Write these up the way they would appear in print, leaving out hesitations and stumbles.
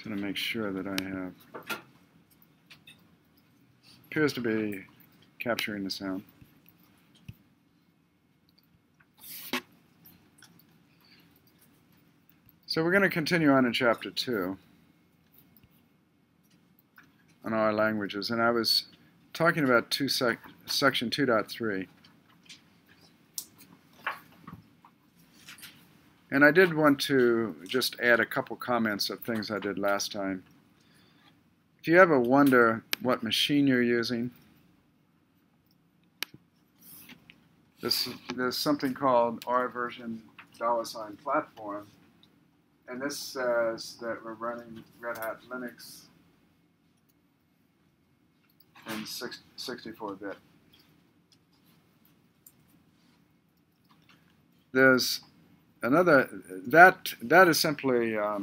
Just going to make sure that I have, appears to be capturing the sound. So we're going to continue on in Chapter 2 on R languages, and I was talking about Section 2.3. And I did want to just add a couple comments of things I did last time. If you ever wonder what machine you're using, there's something called R version $platform, and this says that we're running Red Hat Linux in 64-bit. There's another, that is simply a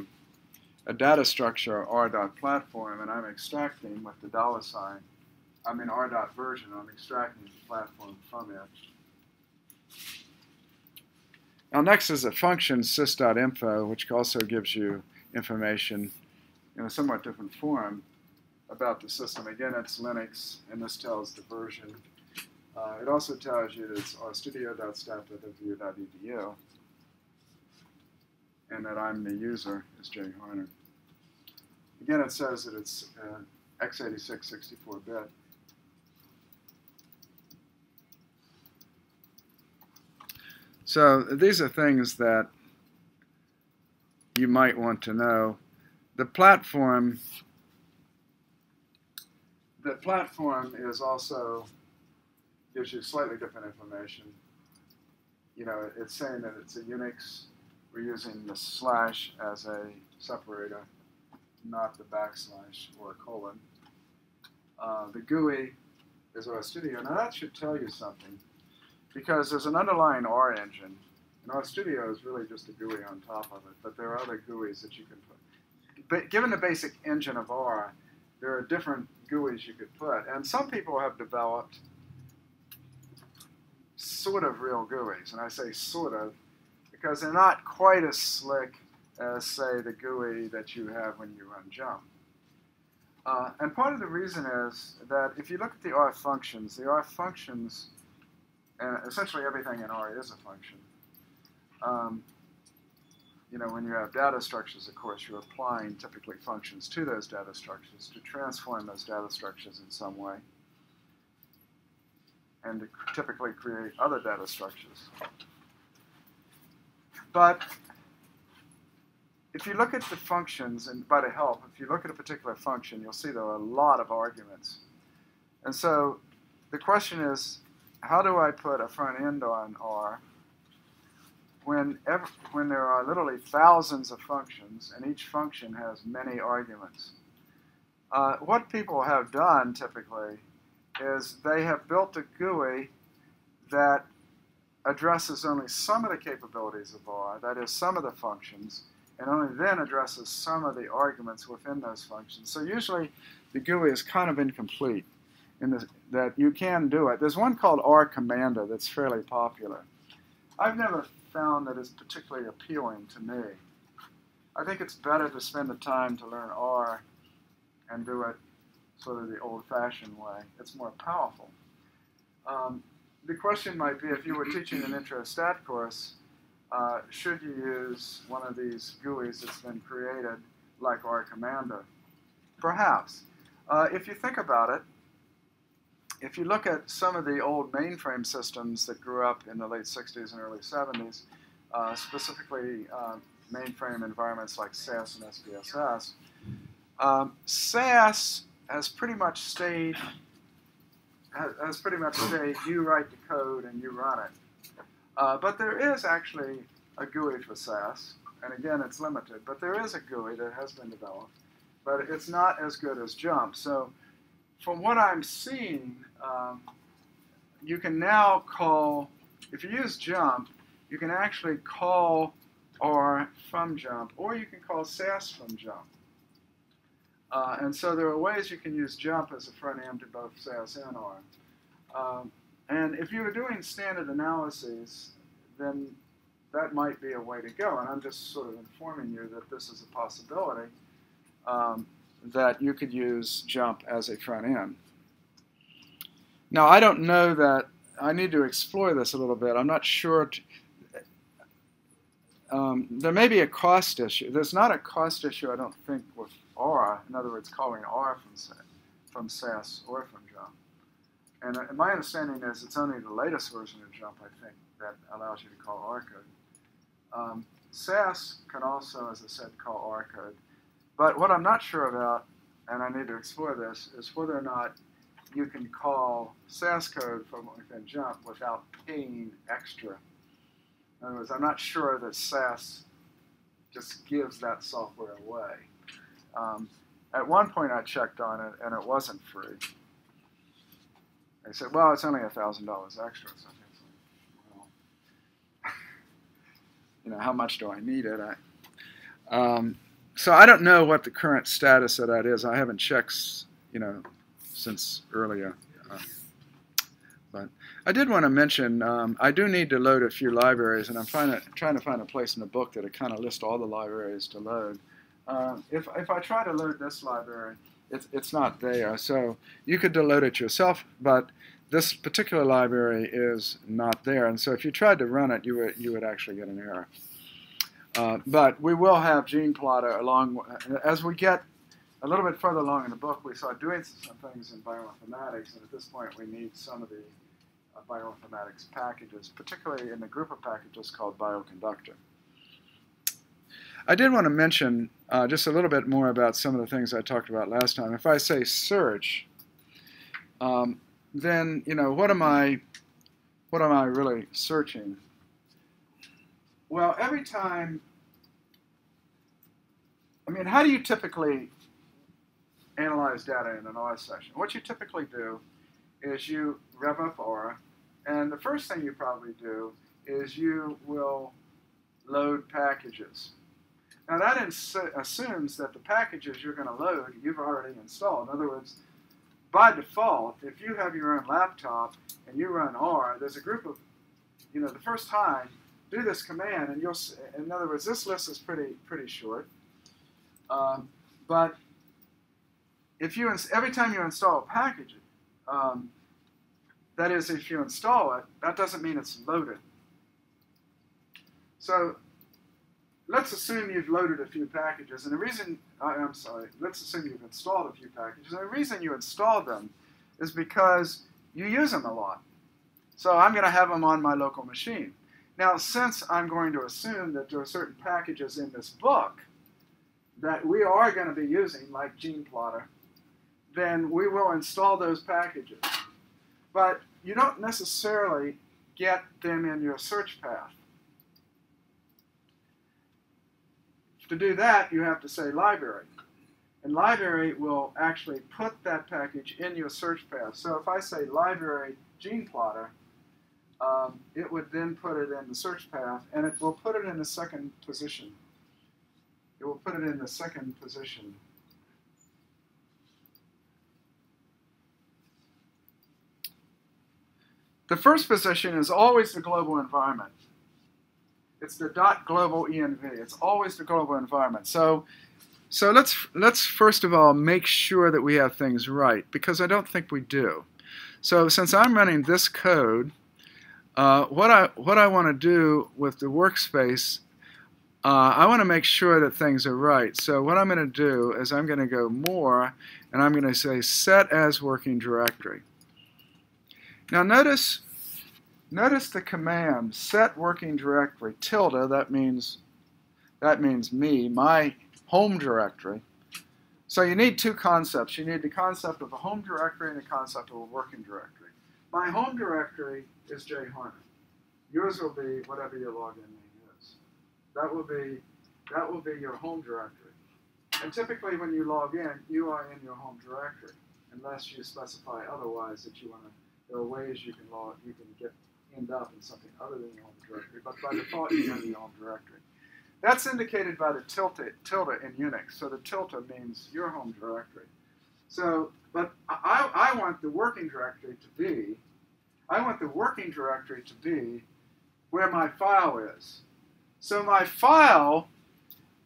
data structure, R.platform, and I'm extracting with the $, R.version, I'm extracting the platform from it. Now next is a function, sys.info, which also gives you information in a somewhat different form about the system. Again, it's Linux, and this tells the version. It also tells you that it's rstudio.staff.wu.edu, and that I'm the user, is J. Harner. Again, it says that it's x86 64-bit. So these are things that you might want to know. The platform is also, gives you slightly different information. You know, it's saying that it's a Unix. We're using the slash as a separator, not the backslash or a colon. The GUI is RStudio. Now that should tell you something, because there's an underlying R engine. And RStudio is really just a GUI on top of it, but there are other GUIs that you can put. But given the basic engine of R, there are different GUIs you could put. And some people have developed sort of real GUIs. And I say sort of because they're not quite as slick as, say, the GUI that you have when you run jump. And part of the reason is that if you look at the R functions, and essentially everything in R is a function. You know, when you have data structures, of course, you're applying typically functions to those data structures to transform those data structures in some way, and to typically create other data structures. But if you look at the functions, and by the help, if you look at a particular function, you'll see there are a lot of arguments. And so the question is, how do I put a front end on R when there are literally thousands of functions, and each function has many arguments? What people have done typically is they have built a GUI that addresses only some of the capabilities of R, that is, some of the functions, and only then addresses some of the arguments within those functions. So usually the GUI is kind of incomplete in that you can do it. There's one called R Commander that's fairly popular. I've never found that it's particularly appealing to me. I think it's better to spend the time to learn R and do it sort of the old-fashioned way. It's more powerful. The question might be, if you were teaching an intro stat course, should you use one of these GUIs that's been created, like R Commander? Perhaps. If you think about it, if you look at some of the old mainframe systems that grew up in the late 60s and early 70s, specifically mainframe environments like SAS and SPSS, SAS has pretty much stayed, you write the code and you run it. But there is actually a GUI for SAS, and again, it's limited, but there is a GUI that has been developed, but it's not as good as Jump. So from what I'm seeing, you can now call, if you use Jump, you can actually call R from Jump, or you can call SAS from Jump. And so there are ways you can use Jump as a front end to both SAS and R. And if you were doing standard analyses, then that might be a way to go. And I'm just sort of informing you that this is a possibility. that you could use jump as a front end. Now, I don't know that. I need to explore this a little bit. I'm not sure. There may be a cost issue. There's not a cost issue, I don't think, with Aura. In other words, calling Aura from SAS or from Jump. And my understanding is it's only the latest version of Jump, I think, that allows you to call Aura code. SAS can also, as I said, call Aura code. But what I'm not sure about, and I need to explore this, is whether or not you can call SAS code from within Jump without paying extra. In other words, I'm not sure that SAS just gives that software away. At one point I checked on it, and it wasn't free. They said, well, it's only $1,000 extra. So well, you know, how much do I need it? So I don't know what the current status of that is. I haven't checked, you know, since earlier. But I did want to mention, I do need to load a few libraries, and I'm trying to find a place in the book that it kind of lists all the libraries to load. If I try to load this library, it's not there. So you could load it yourself, but this particular library is not there. And so if you tried to run it, you would actually get an error. But we will have GenePlotter along. As we get a little bit further along in the book, we start doing some things in bioinformatics, and at this point we need some of the bioinformatics packages, particularly in the group of packages called bioconductor. I did want to mention just a little bit more about some of the things I talked about last time. If I say search, then you know, what am I really searching? Well, every time, I mean, how do you typically analyze data in an Aura session? What you typically do is you rev up Aura, and the first thing you probably do is you will load packages. Now that assumes that the packages you're going to load you've already installed. In other words, by default, if you have your own laptop and you run Aura, there's a group of, you know, the first time, do this command, and you'll. In other words, this list is pretty short. But if you every time you install a package, that is, if you install it, that doesn't mean it's loaded. So let's assume you've loaded a few packages, and the reason let's assume you've installed a few packages, and the reason you installed them is because you use them a lot. So I'm going to have them on my local machine. Now, since I'm going to assume that there are certain packages in this book that we are going to be using, like GenePlotter, then we will install those packages. But you don't necessarily get them in your search path. To do that, you have to say library. And library will actually put that package in your search path. So if I say library GenePlotter, it would then put it in the search path, and it will put it in the second position. It will put it in the second position. The first position is always the global environment. It's the .global env. It's always the global environment. So let's first of all make sure that we have things right, because I don't think we do. So since I'm running this code, what I want to do with the workspace, I want to make sure that things are right. So what I'm going to do is I'm going to go more, and I'm going to say set as working directory. Now notice the command set working directory tilde. That means me, my home directory. So you need two concepts. You need the concept of a home directory and the concept of a working directory. My home directory is J. Harner. Yours will be whatever your login name is. That will be your home directory. And typically when you log in, you are in your home directory, unless you specify otherwise that you want to. There are ways you can end up in something other than your home directory, but by default you're in your home directory. That's indicated by the tilde in Unix. So the tilde means your home directory. So, but I want the working directory to be. I want the working directory to be where my file is. So my file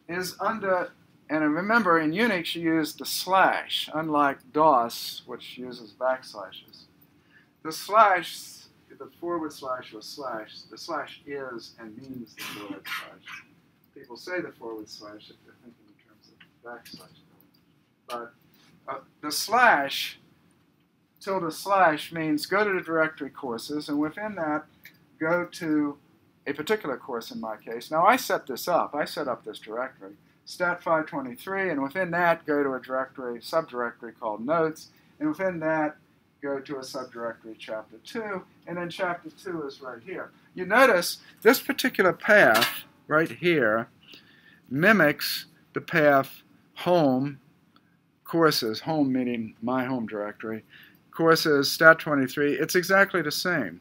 is under And remember, in Unix, you use the slash, unlike DOS, which uses backslashes. The slash, the forward slash or slash, the slash is and means the forward slash. People say the forward slash if they're thinking in terms of backslash. But the slash, tilde slash, means go to the directory courses, and within that, go to a particular course in my case. Now, I set this up. I set up this directory, stat523, and within that, go to a directory, subdirectory called notes, and within that, go to a subdirectory chapter 2, and then chapter 2 is right here. You notice this particular path right here mimics the path home, courses, home meaning my home directory, courses, stat23, it's exactly the same.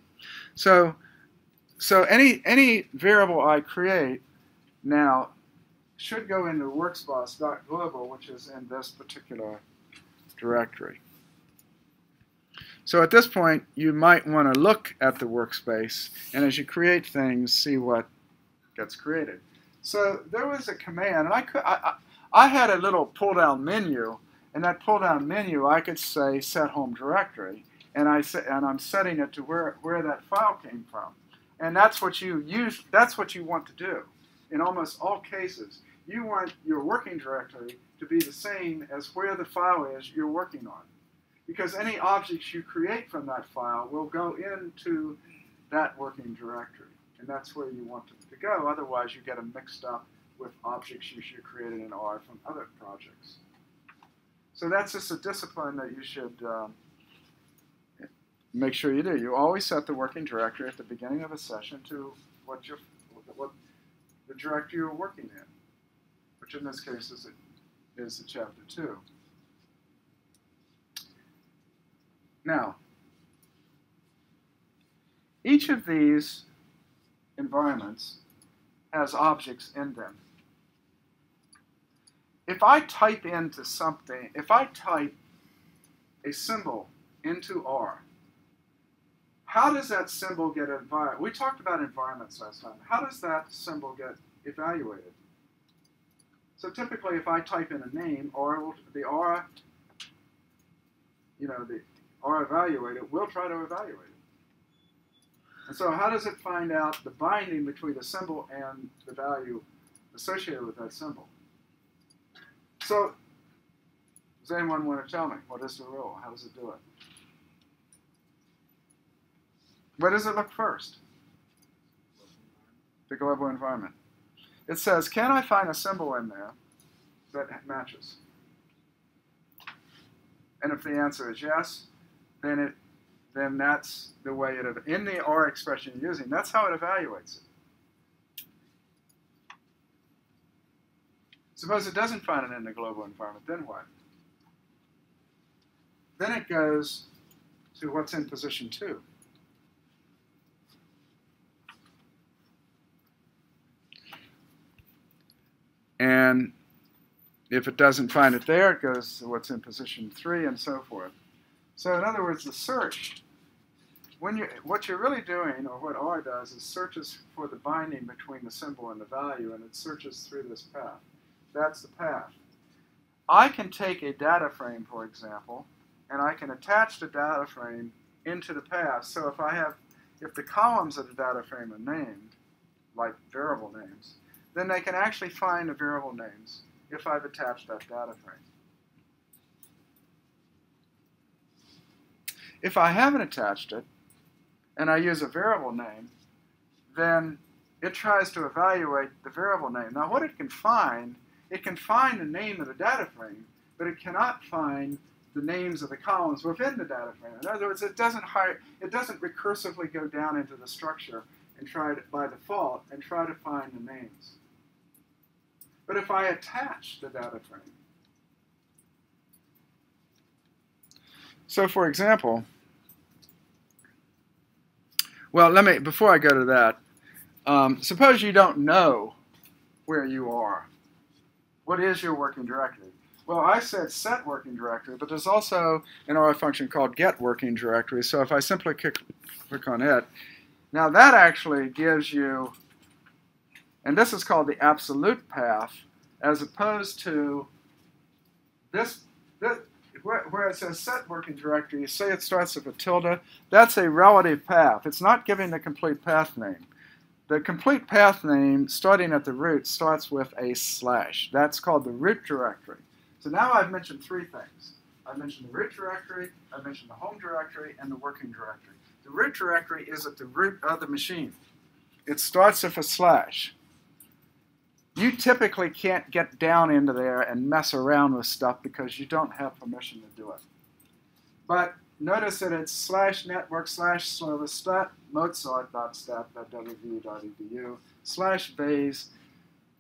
So any variable I create now should go into workspace.global, which is in this particular directory. So at this point, you might want to look at the workspace, and as you create things, see what gets created. So there was a command, and I had a little pull-down menu, and that pull-down menu, I could say set home directory, and I'm setting it to where that file came from. And that's what you use. That's what you want to do. In almost all cases, you want your working directory to be the same as where the file is you're working on, because any objects you create from that file will go into that working directory, and that's where you want them to go. Otherwise, you get them mixed up with objects you should create in R from other projects. So that's just a discipline that you should make sure you do. You always set the working directory at the beginning of a session to what the directory you're working in, which in this case is the chapter 2. Now, each of these environments has objects in them. If I type into something, if I type a symbol into R, how does that symbol get evaluated? We talked about environments last time. How does that symbol get evaluated? So typically, if I type in a name, the R evaluator will try to evaluate it. And so how does it find out the binding between the symbol and the value associated with that symbol? So does anyone want to tell me what is the rule? How does it do it? Where does it look first? The global environment. It says, can I find a symbol in there that matches? And if the answer is yes, then that's the way in the R expression you're using, that's how it evaluates it. Suppose it doesn't find it in the global environment, then what? Then it goes to what's in position 2. And if it doesn't find it there, it goes to what's in position 3 and so forth. So in other words, the search, what you're really doing, or what R does, is searches for the binding between the symbol and the value, and it searches through this path. That's the path. I can take a data frame, for example, and I can attach the data frame into the path. So if the columns of the data frame are named, like variable names, then they can actually find the variable names if I've attached that data frame. If I haven't attached it, and I use a variable name, then it tries to evaluate the variable name. Now what it can find the name of the data frame, but it cannot find the names of the columns within the data frame. In other words, it doesn't recursively go down into the structure and try to, by default, and try to find the names. But if I attach the data frame, so for example, well, before I go to that, suppose you don't know where you are. What is your working directory? Well, I said set working directory, but there's also an R function called get working directory. So if I simply click on it, now that actually gives you, and this is called the absolute path, as opposed to this where it says set working directory, you say it starts with a tilde, that's a relative path. It's not giving the complete path name. The complete path name, starting at the root, starts with a slash. That's called the root directory. So now I've mentioned three things. I've mentioned the root directory, I've mentioned the home directory, and the working directory. The root directory is at the root of the machine. It starts with a slash. You typically can't get down into there and mess around with stuff because you don't have permission to do it. But notice that it's slash network slash service stat mozart.stat.wvu.edu slash base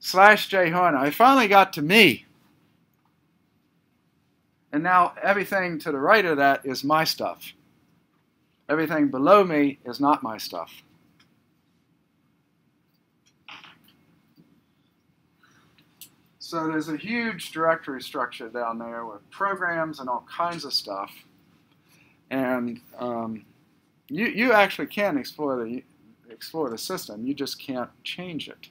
slash jharner. I finally got to me. And now everything to the right of that is my stuff. Everything below me is not my stuff. So there's a huge directory structure down there with programs and all kinds of stuff. And you actually can explore the system. You just can't change it.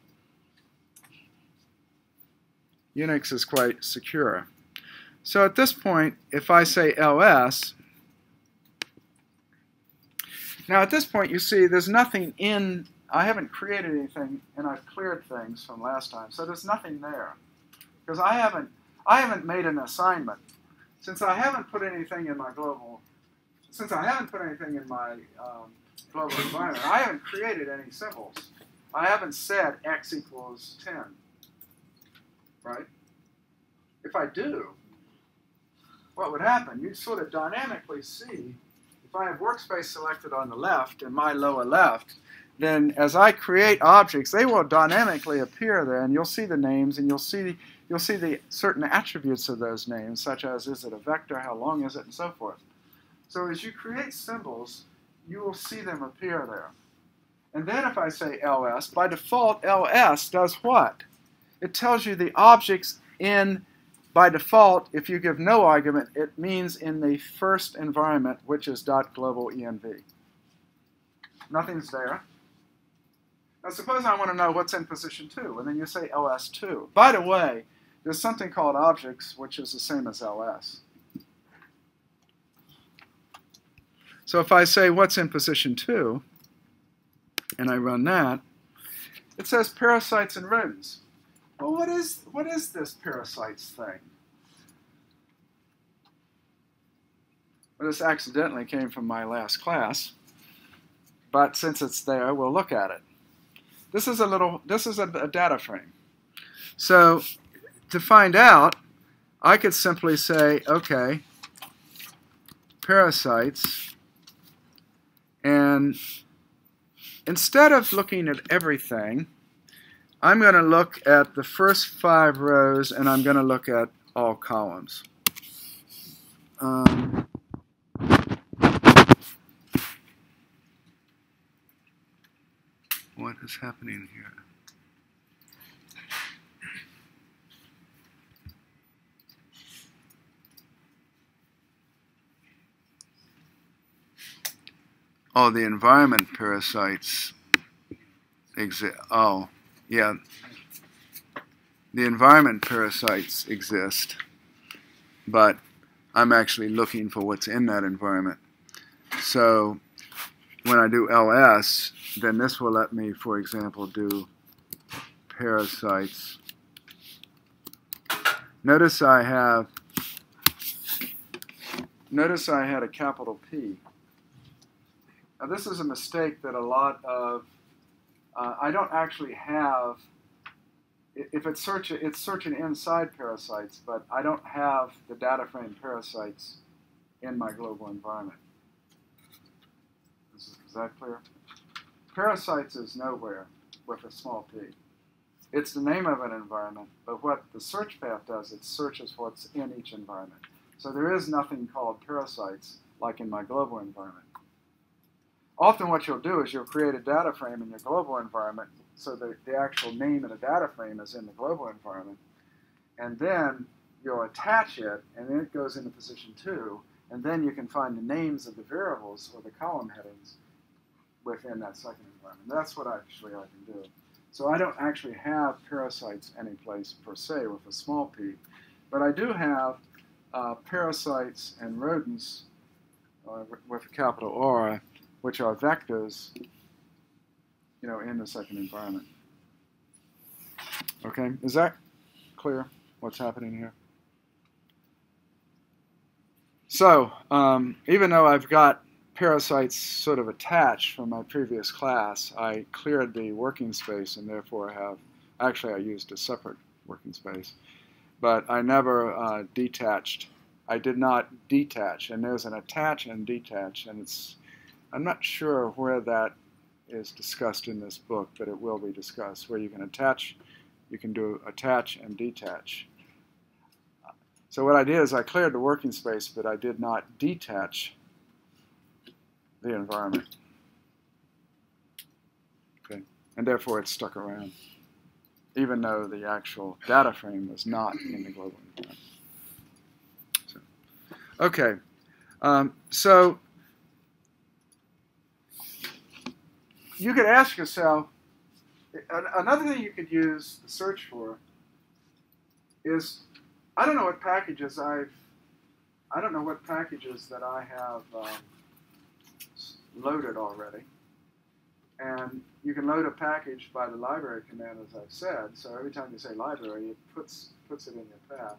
Unix is quite secure. So at this point, if I say ls, now at this point you see there's nothing in, I haven't created anything and I've cleared things from last time. So there's nothing there. Because I haven't made an assignment. Since I haven't put anything in my global, global environment, I haven't created any symbols. I haven't said x equals 10, right? If I do, what would happen? You'd sort of dynamically see, if I have workspace selected on the left in my lower left, then as I create objects, they will dynamically appear there, and you'll see the names, and you'll see the certain attributes of those names, such as is it a vector, how long is it, and so forth. So as you create symbols, you will see them appear there. And then if I say ls, by default, ls does what? It tells you the objects in, by default, if you give no argument, it means in the first environment, which is .globalenv. Nothing's there. Now suppose I want to know what's in position 2, and then you say ls2. By the way, there's something called objects, which is the same as ls. So if I say what's in position 2, and I run that, it says parasites and rodents. Well, what is this parasites thing? Well, this accidentally came from my last class, but since it's there, we'll look at it. This is a data frame. So to find out, I could simply say, okay, parasites, and instead of looking at everything, I'm going to look at the first 5 rows, and I'm going to look at all columns. What is happening here? Oh, the environment parasites exist. Oh, yeah. The environment parasites exist, but I'm actually looking for what's in that environment. So when I do ls, then this will let me, for example, do parasites. Notice I had a capital P. Now this is a mistake that a lot of, I don't actually have, if it's searching inside parasites, but I don't have the data frame parasites in my global environment. Is that clear? Parasites is nowhere with a small p. It's the name of an environment, but what the search path does, it searches what's in each environment. So there is nothing called parasites like in my global environment. Often what you'll do is you'll create a data frame in your global environment so that the actual name of the data frame is in the global environment. And then you'll attach it, and then it goes into position 2, and then you can find the names of the variables or the column headings within that second environment. That's what actually I can do. So I don't actually have parasites anyplace per se with a small p, but I do have parasites and rodents with a capital R, which are vectors, in the second environment. Okay, is that clear what's happening here? So even though I've got parasites sort of attached from my previous class, I cleared the working space and therefore I used a separate working space. But I never detached. I did not detach, and there's an attach and detach, and I'm not sure where that is discussed in this book, but it will be discussed, where you can attach, you can do attach and detach. So what I did is I cleared the working space, but I did not detach the environment. Okay, and therefore it's stuck around, even though the actual data frame was not in the global environment. So, okay, so you could ask yourself, another thing you could use the search for is, I don't know what packages that I have loaded already. And you can load a package by the library command, as I've said. So every time you say library, it puts it in your path.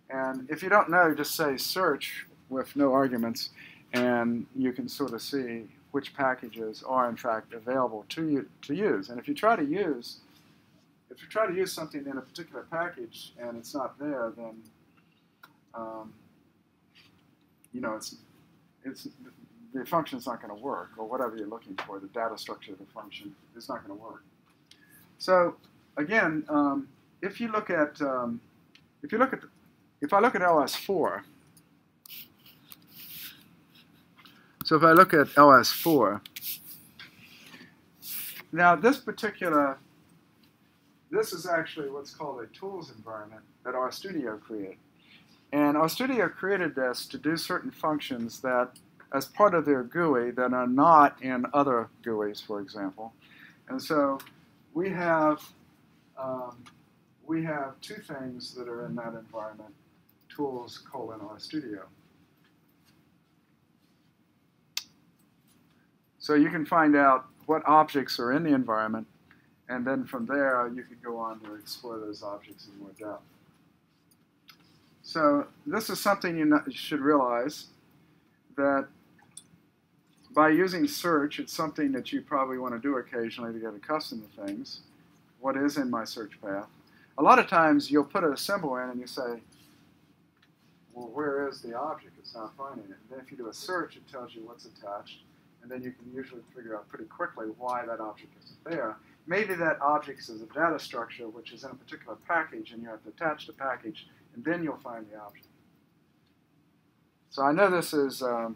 And if you don't know, just say search with no arguments, and you can sort of see which packages are in fact available to use. And if you try to use something in a particular package and it's not there, then the function's not going to work, or whatever you're looking for, the data structure of the function is not going to work. So again, if I look at LS4, so if I look at LS4, now this is actually what's called a tools environment that RStudio created. And RStudio created this to do certain functions that, as part of their GUI, that are not in other GUIs, for example. And so we have two things that are in that environment, tools : RStudio. So you can find out what objects are in the environment, and then from there you could go on to explore those objects in more depth. So this is something you should realize, that by using search, it's something that you probably want to do occasionally to get accustomed to things. What is in my search path? A lot of times you'll put a symbol in and you say, well, where is the object? It's not finding it. And then if you do a search, it tells you what's attached. And then you can usually figure out pretty quickly why that object isn't there. Maybe that object is a data structure which is in a particular package, and you have to attach the package, and then you'll find the object. So I know this is a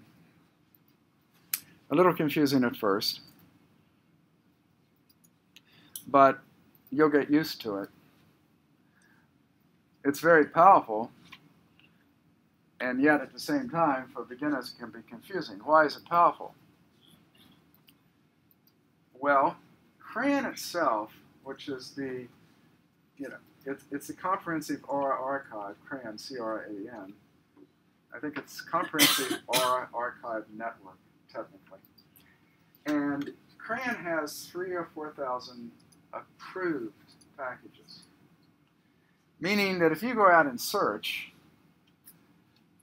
little confusing at first, but you'll get used to it. It's very powerful, and yet at the same time, for beginners, it can be confusing. Why is it powerful? Well, CRAN itself, which is the, it's a comprehensive R archive, CRAN, C-R-A-N. I think it's comprehensive R archive network, technically. And CRAN has 3,000 or 4,000 approved packages. Meaning that if you go out and search,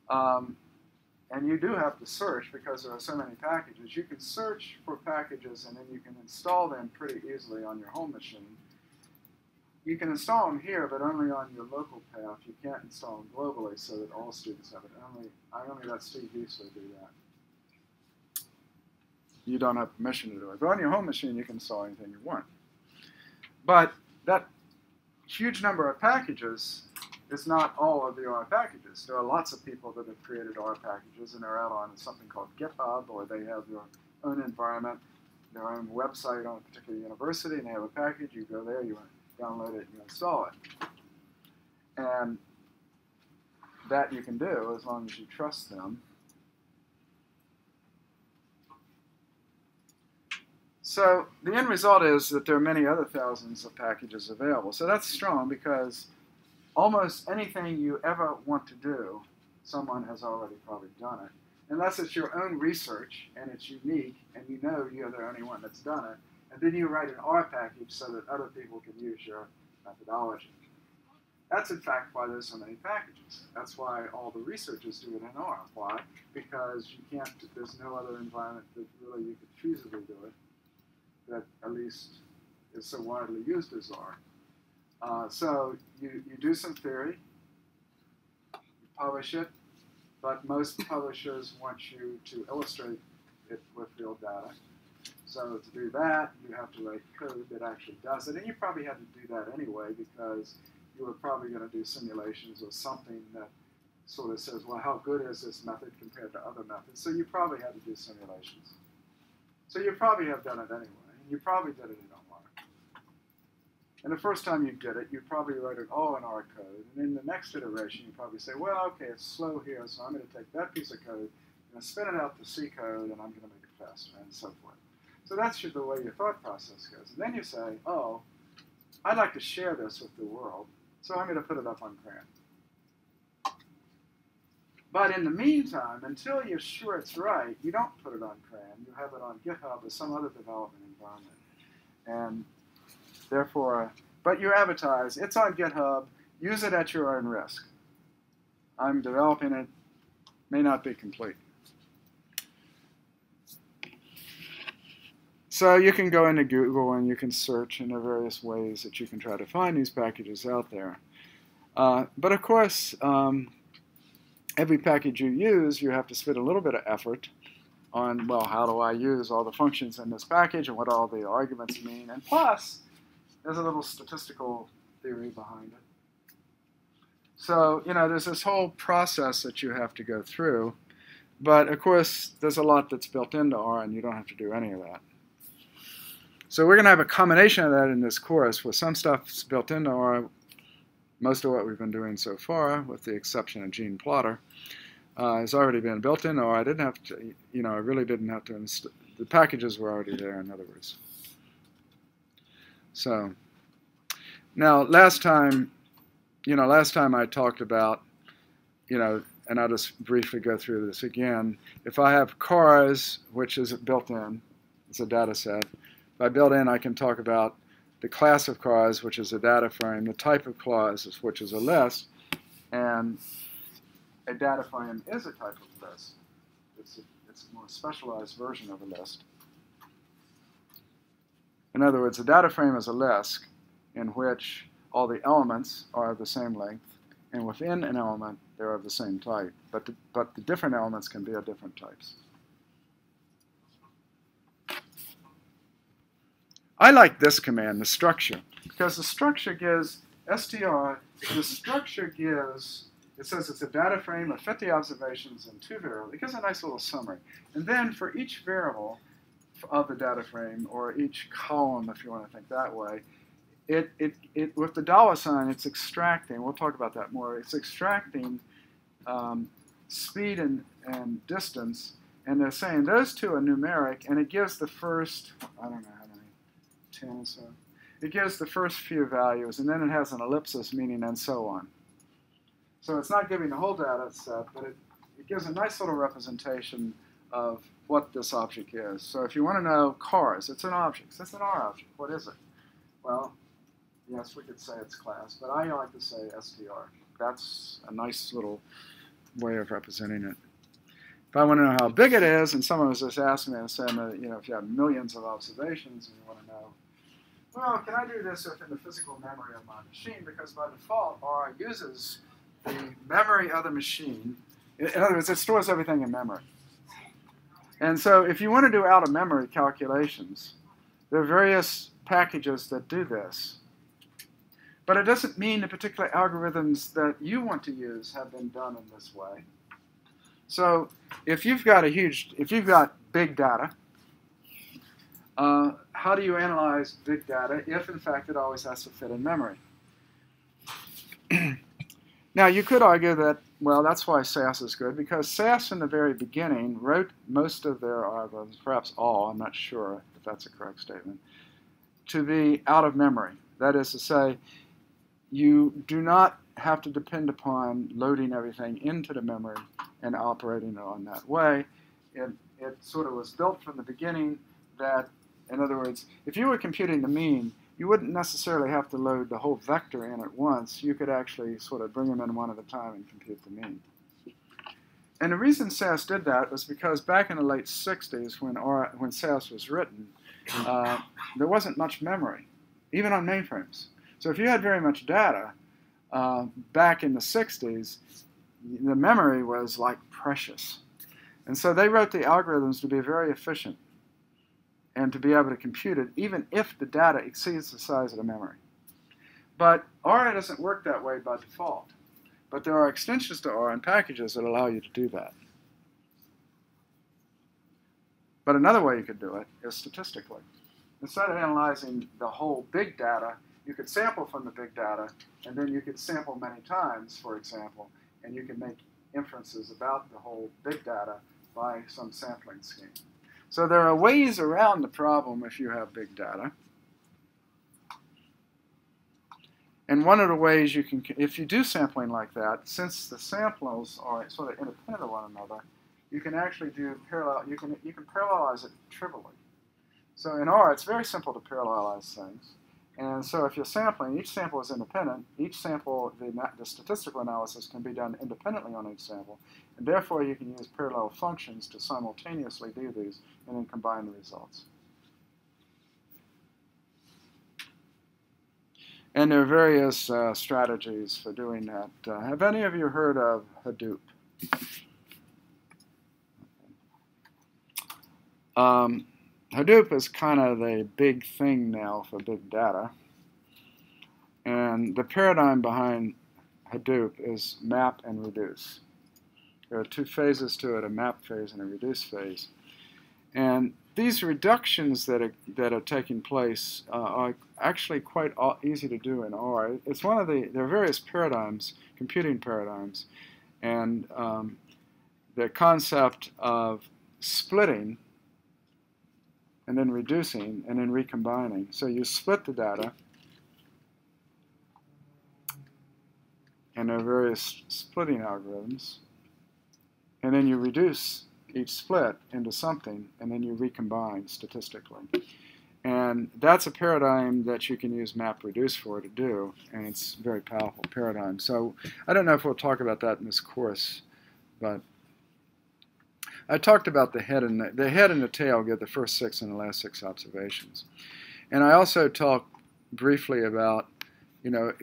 and you do have to search because there are so many packages, you can search for packages and then you can install them pretty easily on your home machine. You can install them here, but only on your local path. You can't install them globally so that all students have it. I only let Steve Giesler do that. You don't have permission to do it. But on your home machine, you can install anything you want. But that huge number of packages is not all of the R packages. There are lots of people that have created R packages, and they're out on something called GitHub, or they have their own environment, their own website on a particular university, and they have a package. You go there, you download it, you install it. And that you can do as long as you trust them. So the end result is that there are many other thousands of packages available. So that's strong because almost anything you ever want to do, someone has already probably done it. Unless it's your own research and it's unique and you know you're the only one that's done it. And then you write an R package so that other people can use your methodology. That's in fact why there's so many packages. That's why all the researchers do it in R. Why? Because you can't, there's no other environment that really you could feasibly do it that at least is so widely used as R. So you do some theory, you publish it, but most publishers want you to illustrate it with real data. So to do that, you have to write code that actually does it. And you probably had to do that anyway because you were probably going to do simulations or something that sort of says, well, how good is this method compared to other methods? So you probably had to do simulations. So you probably have done it anyway. And you probably did it in R. And the first time you did it, you probably wrote it all in R code. And in the next iteration, you probably say, well, okay, it's slow here, so I'm going to take that piece of code and spin it out to C code, and I'm going to make it faster, and so forth. So that's the way your thought process goes. And then you say, oh, I'd like to share this with the world, so I'm going to put it up on CRAN. But in the meantime, until you're sure it's right, you don't put it on CRAN. You have it on GitHub or some other development environment. And therefore, but you advertise, it's on GitHub, use it at your own risk. I'm developing it, may not be complete. So you can go into Google and you can search, and there are various ways that you can try to find these packages out there. But of course, every package you use, you have to spend a little bit of effort on, well, how do I use all the functions in this package and what all the arguments mean? And plus, there's a little statistical theory behind it. So, you know, there's this whole process that you have to go through. But of course, there's a lot that's built into R, and you don't have to do any of that. So we're going to have a combination of that in this course, with some stuff's built into R. Most of what we've been doing so far, with the exception of Gene Plotter, has already been built into R. I didn't have to, you know, I really didn't have to, the packages were already there, in other words. So now last time I talked about, you know, and I'll just briefly go through this again. If I have cars, which is built in, it's a data set. If I build in, I can talk about the class of cars, which is a data frame, the type of clause, which is a list, and a data frame is a type of list. It's a more specialized version of a list. In other words, a data frame is a list in which all the elements are of the same length, and within an element, they're of the same type. But the different elements can be of different types. I like this command, the structure, because the structure gives str, the structure gives, it says it's a data frame of 50 observations and 2 variables. It gives a nice little summary. And then for each variable of the data frame, or each column, if you want to think that way, with the $, it's extracting, we'll talk about that more, it's extracting speed and distance, and they're saying those two are numeric, and it gives the first, I don't know how many, 10 or so. It gives the first few values, and then it has an ellipsis, meaning and so on. So it's not giving the whole data set, but it gives a nice little representation of what this object is. So if you want to know cars, it's an object. It's an R object. What is it? Well, yes, we could say it's class, but I like to say str. That's a nice little way of representing it. If I want to know how big it is, and someone was just asking me and saying that, you know, if you have millions of observations and you want to know, well, can I do this within the physical memory of my machine? Because by default, R uses the memory of the machine. In other words, it stores everything in memory. And so if you want to do out-of-memory calculations, there are various packages that do this. But it doesn't mean the particular algorithms that you want to use have been done in this way. So if you've got big data, how do you analyze big data if, in fact, it always has to fit in memory? Now, you could argue that, well, that's why SAS is good, because SAS in the very beginning wrote most of their algorithms, perhaps all, I'm not sure if that's a correct statement, to be out of memory. That is to say, you do not have to depend upon loading everything into the memory and operating it on that way. It sort of was built from the beginning that, in other words, if you were computing the mean, you wouldn't necessarily have to load the whole vector in at once. You could actually sort of bring them in one at a time and compute the mean. And the reason SAS did that was because back in the late 60s, when SAS was written, there wasn't much memory, even on mainframes. So if you had very much data, back in the 60s, the memory was like precious. And so they wrote the algorithms to be very efficient and to be able to compute it, even if the data exceeds the size of the memory. But R doesn't work that way by default. But there are extensions to R and packages that allow you to do that. But another way you could do it is statistically. Instead of analyzing the whole big data, you could sample from the big data, and then you could sample many times, for example, and you can make inferences about the whole big data by some sampling scheme. So there are ways around the problem if you have big data. And one of the ways you can, if you do sampling like that, since the samples are sort of independent of one another, you can actually do parallel, you can parallelize it trivially. So in R, it's very simple to parallelize things. And so if you're sampling, each sample is independent. Each sample, the statistical analysis can be done independently on each sample. And therefore, you can use parallel functions to simultaneously do these and then combine the results. And there are various strategies for doing that. Have any of you heard of Hadoop? Hadoop is kind of the big thing now for big data. And the paradigm behind Hadoop is map and reduce. There are two phases to it, a map phase and a reduce phase. And these reductions that are taking place are actually quite easy to do in R. It's one of there are various paradigms, computing paradigms, and the concept of splitting and then reducing and then recombining. So you split the data, and there are various splitting algorithms, and then you reduce each split into something, and then you recombine statistically. And that's a paradigm that you can use map-reduce for to do, and it's a very powerful paradigm. So I don't know if we'll talk about that in this course, but I talked about the head and the tail give the first 6 and the last 6 observations. And I also talked briefly about,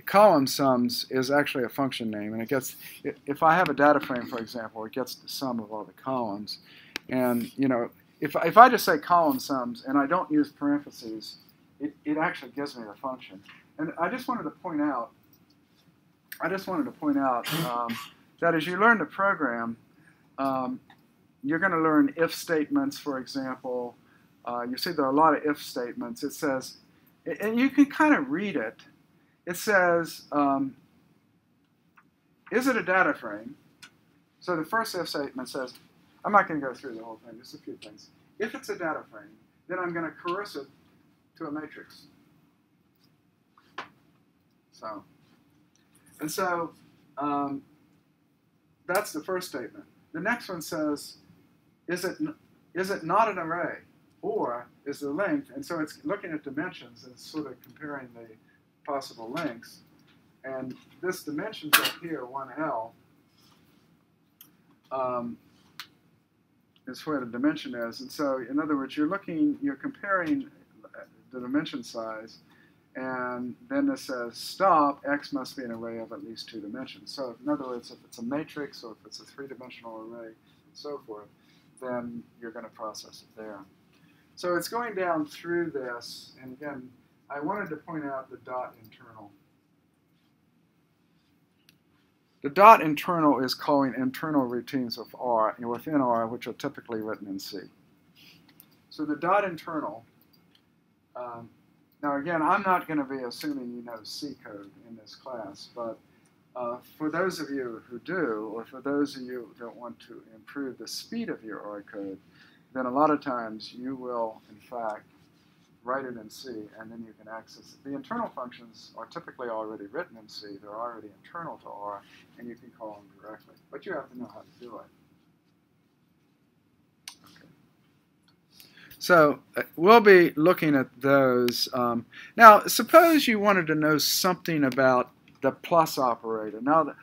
column sums is actually a function name, and it gets, if I have a data frame, for example, it gets the sum of all the columns. And, if I just say column sums and I don't use parentheses, it actually gives me the function. And I just wanted to point out, that as you learn to program, you're going to learn if statements, for example. You see there are a lot of if statements. It says, and you can kind of read it. It says, is it a data frame? So the first if statement says, I'm not going to go through the whole thing, just a few things. If it's a data frame, then I'm going to coerce it to a matrix. So that's the first statement. The next one says, is it not an array? Or is the length, and so it's looking at dimensions and sort of comparing the possible lengths. And this dimension's up here, 1L, is where the dimension is. And so, in other words, you're comparing the dimension size, and then it says stop, X must be an array of at least 2 dimensions. So, in other words, if it's a matrix or if it's a 3-dimensional array and so forth, then you're going to process it there. So it's going down through this, and again, I wanted to point out the dot internal. The dot internal is calling internal routines of R, within R, which are typically written in C. So the dot internal, now again, I'm not going to be assuming you know C code in this class, but for those of you who do, or for those of you who don't want to improve the speed of your R code, then a lot of times you will, in fact, write it in C, and then you can access it. The internal functions are typically already written in C. They're already internal to R, and you can call them directly. But you have to know how to do it. Okay. So we'll be looking at those. Now, suppose you wanted to know something about the plus operator. Now,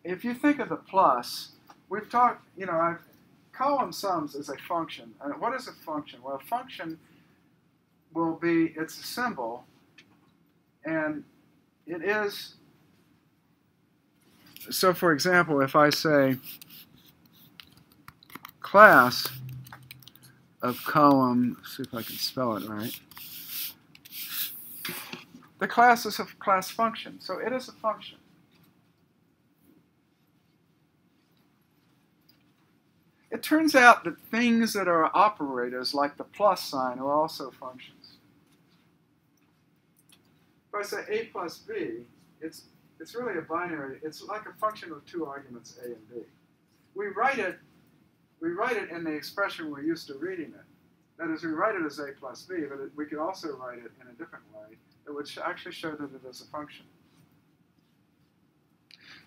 if you think of the plus, we've talked, column sums is a function. And what is a function? Well, a function will be, it's a symbol, and it is, so for example, if I say class of column, let's see if I can spell it right, the class is a class function, so it is a function. It turns out that things that are operators, like the plus sign, are also functions. If I say a plus b, it's really a binary. It's like a function with two arguments, a and b. We write it in the expression we're used to reading it. That is, we write it as a plus b, but we could also write it in a different way that would actually show that it is a function.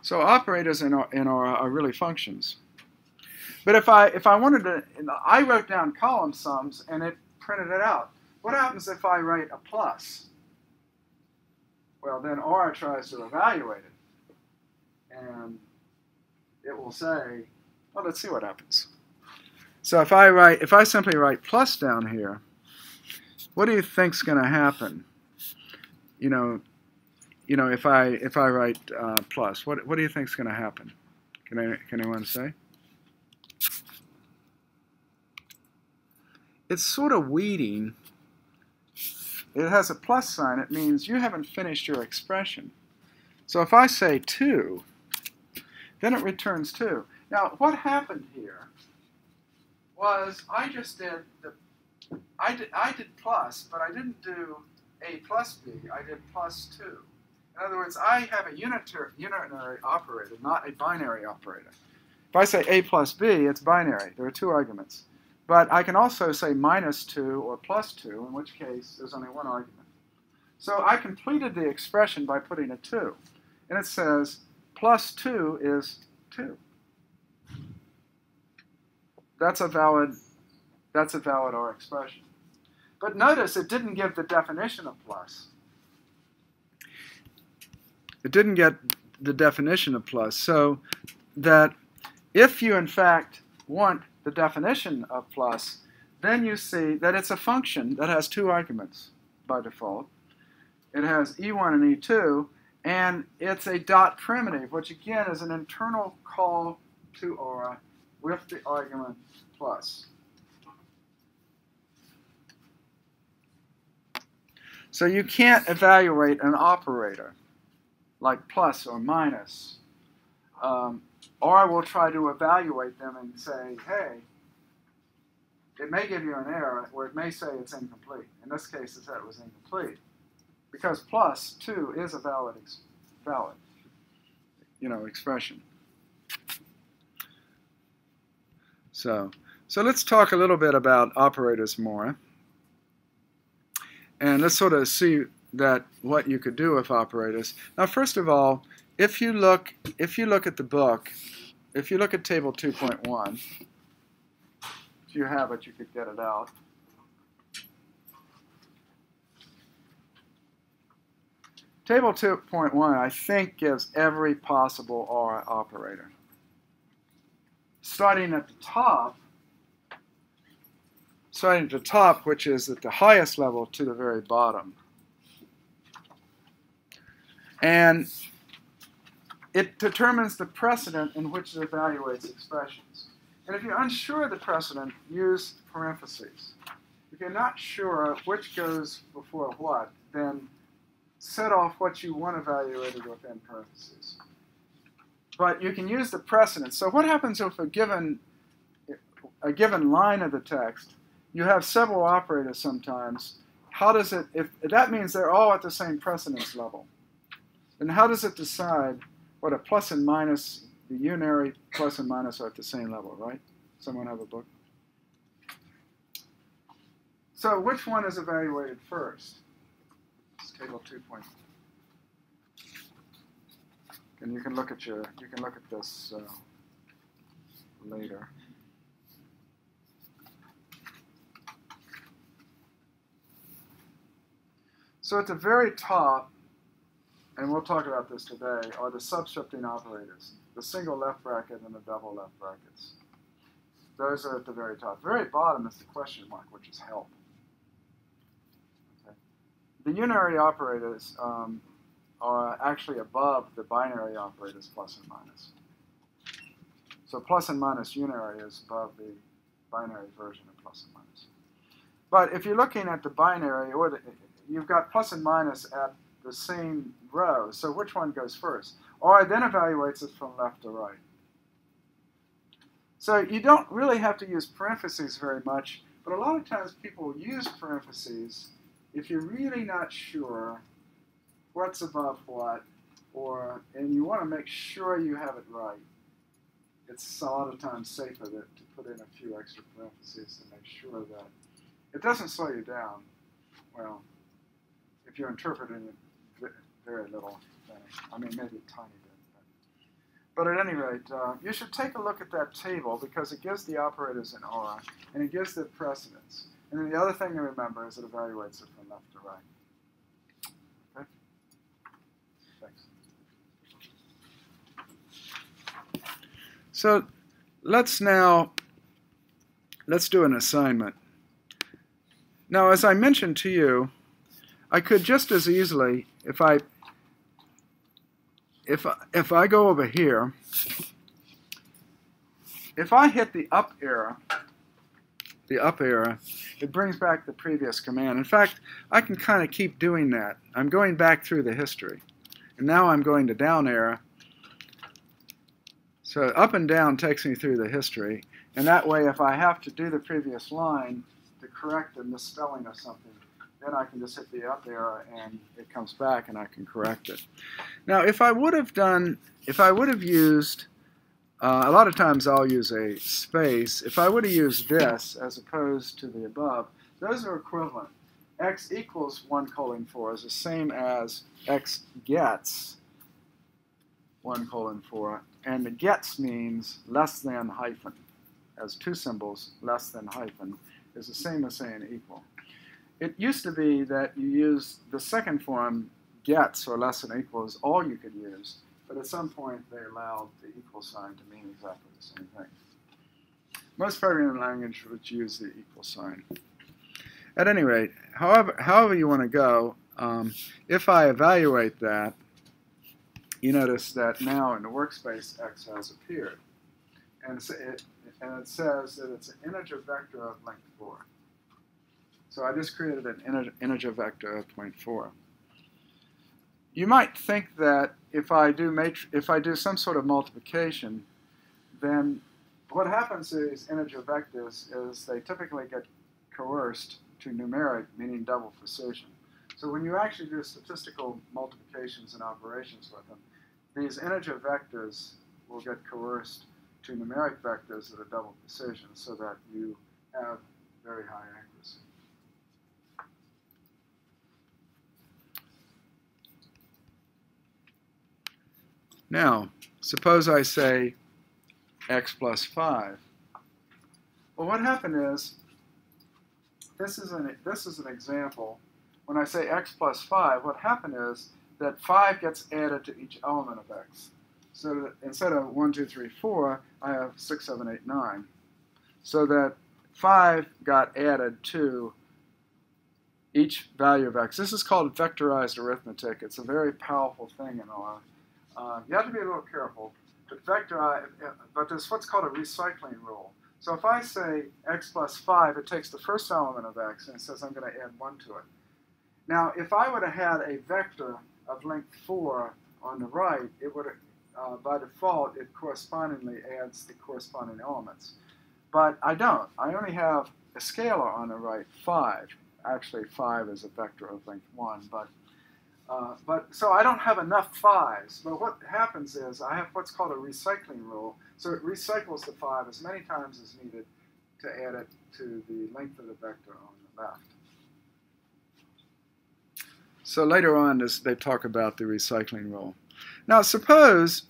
So operators in R are really functions. But if I wanted to, I wrote down column sums and it printed it out. What happens if I write a plus? Well, then R tries to evaluate it. And it will say, well, let's see what happens. So if I simply write plus down here, what do you think's going to happen? If I write plus, what do you think's going to happen? Can anyone say? It's sort of weeding. It has a plus sign. It means you haven't finished your expression. So if I say 2, then it returns 2. Now, what happened here was I just did I did plus, but I didn't do a plus b. I did plus 2. In other words, I have a unitary operator, not a binary operator. If I say a plus b, it's binary. There are two arguments. But I can also say minus 2 or plus 2, in which case there's only one argument. So I completed the expression by putting a 2. And it says plus 2 is 2. That's a valid R expression. But notice it didn't give the definition of plus. It didn't get the definition of plus. So that if you, in fact, want the definition of plus, then you see that it's a function that has two arguments by default. It has E1 and E2, and it's a dot primitive, which again is an internal call to R with the argument plus. So you can't evaluate an operator like plus or minus. R will try to evaluate them and say, hey, it may give you an error, or it may say it's incomplete. In this case, it said it was incomplete. Because plus 2 is a valid expression. So let's talk a little bit about operators more. And let's sort of see what you could do with operators. Now, first of all, if you look at the book, if you look at table 2.1, if you have it, you could get it out. Table 2.1, I think, gives every possible R operator. Starting at the top, which is at the highest level, to the very bottom. And it determines the precedent in which it evaluates expressions. And if you're unsure of the precedent, use parentheses. If you're not sure which goes before what, then set off what you want evaluated within parentheses. But you can use the precedent. So what happens if a given line of the text, you have several operators sometimes, how does it, if that means they're all at the same precedence level, then how does it decide what a plus and minus, the unary plus and minus are at the same level, right? Someone have a book? So which one is evaluated first? It's table 2. And you can look at this later. So at the very top, and we'll talk about this today, are the subscripting operators, the single left bracket and the double left brackets. Those are at the very top. The very bottom is the question mark, which is help. Okay. The unary operators are actually above the binary operators plus and minus. So plus and minus unary is above the binary version of plus and minus. But if you're looking at the binary, or you've got plus and minus at the same row, so which one goes first? Or then evaluates it from left to right. So you don't really have to use parentheses very much, but a lot of times people use parentheses if you're really not sure what's above what, and you want to make sure you have it right. It's a lot of times safer to put in a few extra parentheses to make sure that it doesn't slow you down. Well, if you're interpreting it very little, I mean maybe a tiny bit. But at any rate, you should take a look at that table because it gives the operators an aura and it gives the precedence. And then the other thing to remember is it evaluates it from left to right. Okay? Thanks. So let's do an assignment. Now, as I mentioned to you, I could just as easily, if I go over here, if I hit the up arrow, it brings back the previous command. In fact, I can kind of keep doing that. I'm going back through the history. And now I'm going to down arrow. So up and down takes me through the history. And that way, if I have to do the previous line to correct a misspelling of something, then I can just hit the up arrow and it comes back and I can correct it. Now, if I would have used, a lot of times I'll use a space. If I would have used this as opposed to the above, those are equivalent. X equals 1:4 is the same as X gets 1:4. And the gets means less than hyphen. As two symbols, less than hyphen, is the same as saying equal. It used to be that you use the second form, gets or less than equal, is all you could use. But at some point, they allowed the equal sign to mean exactly the same thing. Most programming languages would use the equal sign. At any rate, however you want to go, if I evaluate that, you notice that now in the workspace, X has appeared. And it says that it's an integer vector of length 4. So I just created an integer vector of 0.4. You might think that if I do some sort of multiplication, then what happens to these integer vectors is they typically get coerced to numeric, meaning double precision. So when you actually do statistical multiplications and operations with them, these integer vectors will get coerced to numeric vectors at a double precision so that you have very high accuracy. Now, suppose I say x plus 5. Well, what happened is, this is an example. When I say x plus 5, what happened is that 5 gets added to each element of x. So that instead of 1, 2, 3, 4, I have 6, 7, 8, 9. So that 5 got added to each value of x. This is called vectorized arithmetic. It's a very powerful thing in R. You have to be a little careful, but there's what's called a recycling rule. So if I say x plus 5, it takes the first element of x and it says I'm going to add 1 to it. Now, if I would have had a vector of length 4 on the right, it would have, by default, it correspondingly adds the corresponding elements. But I don't. I only have a scalar on the right, 5. Actually, 5 is a vector of length 1, so I don't have enough 5s. But what happens is I have what's called a recycling rule. So it recycles the 5 as many times as needed to add it to the length of the vector on the left. So later on, they talk about the recycling rule. Now suppose,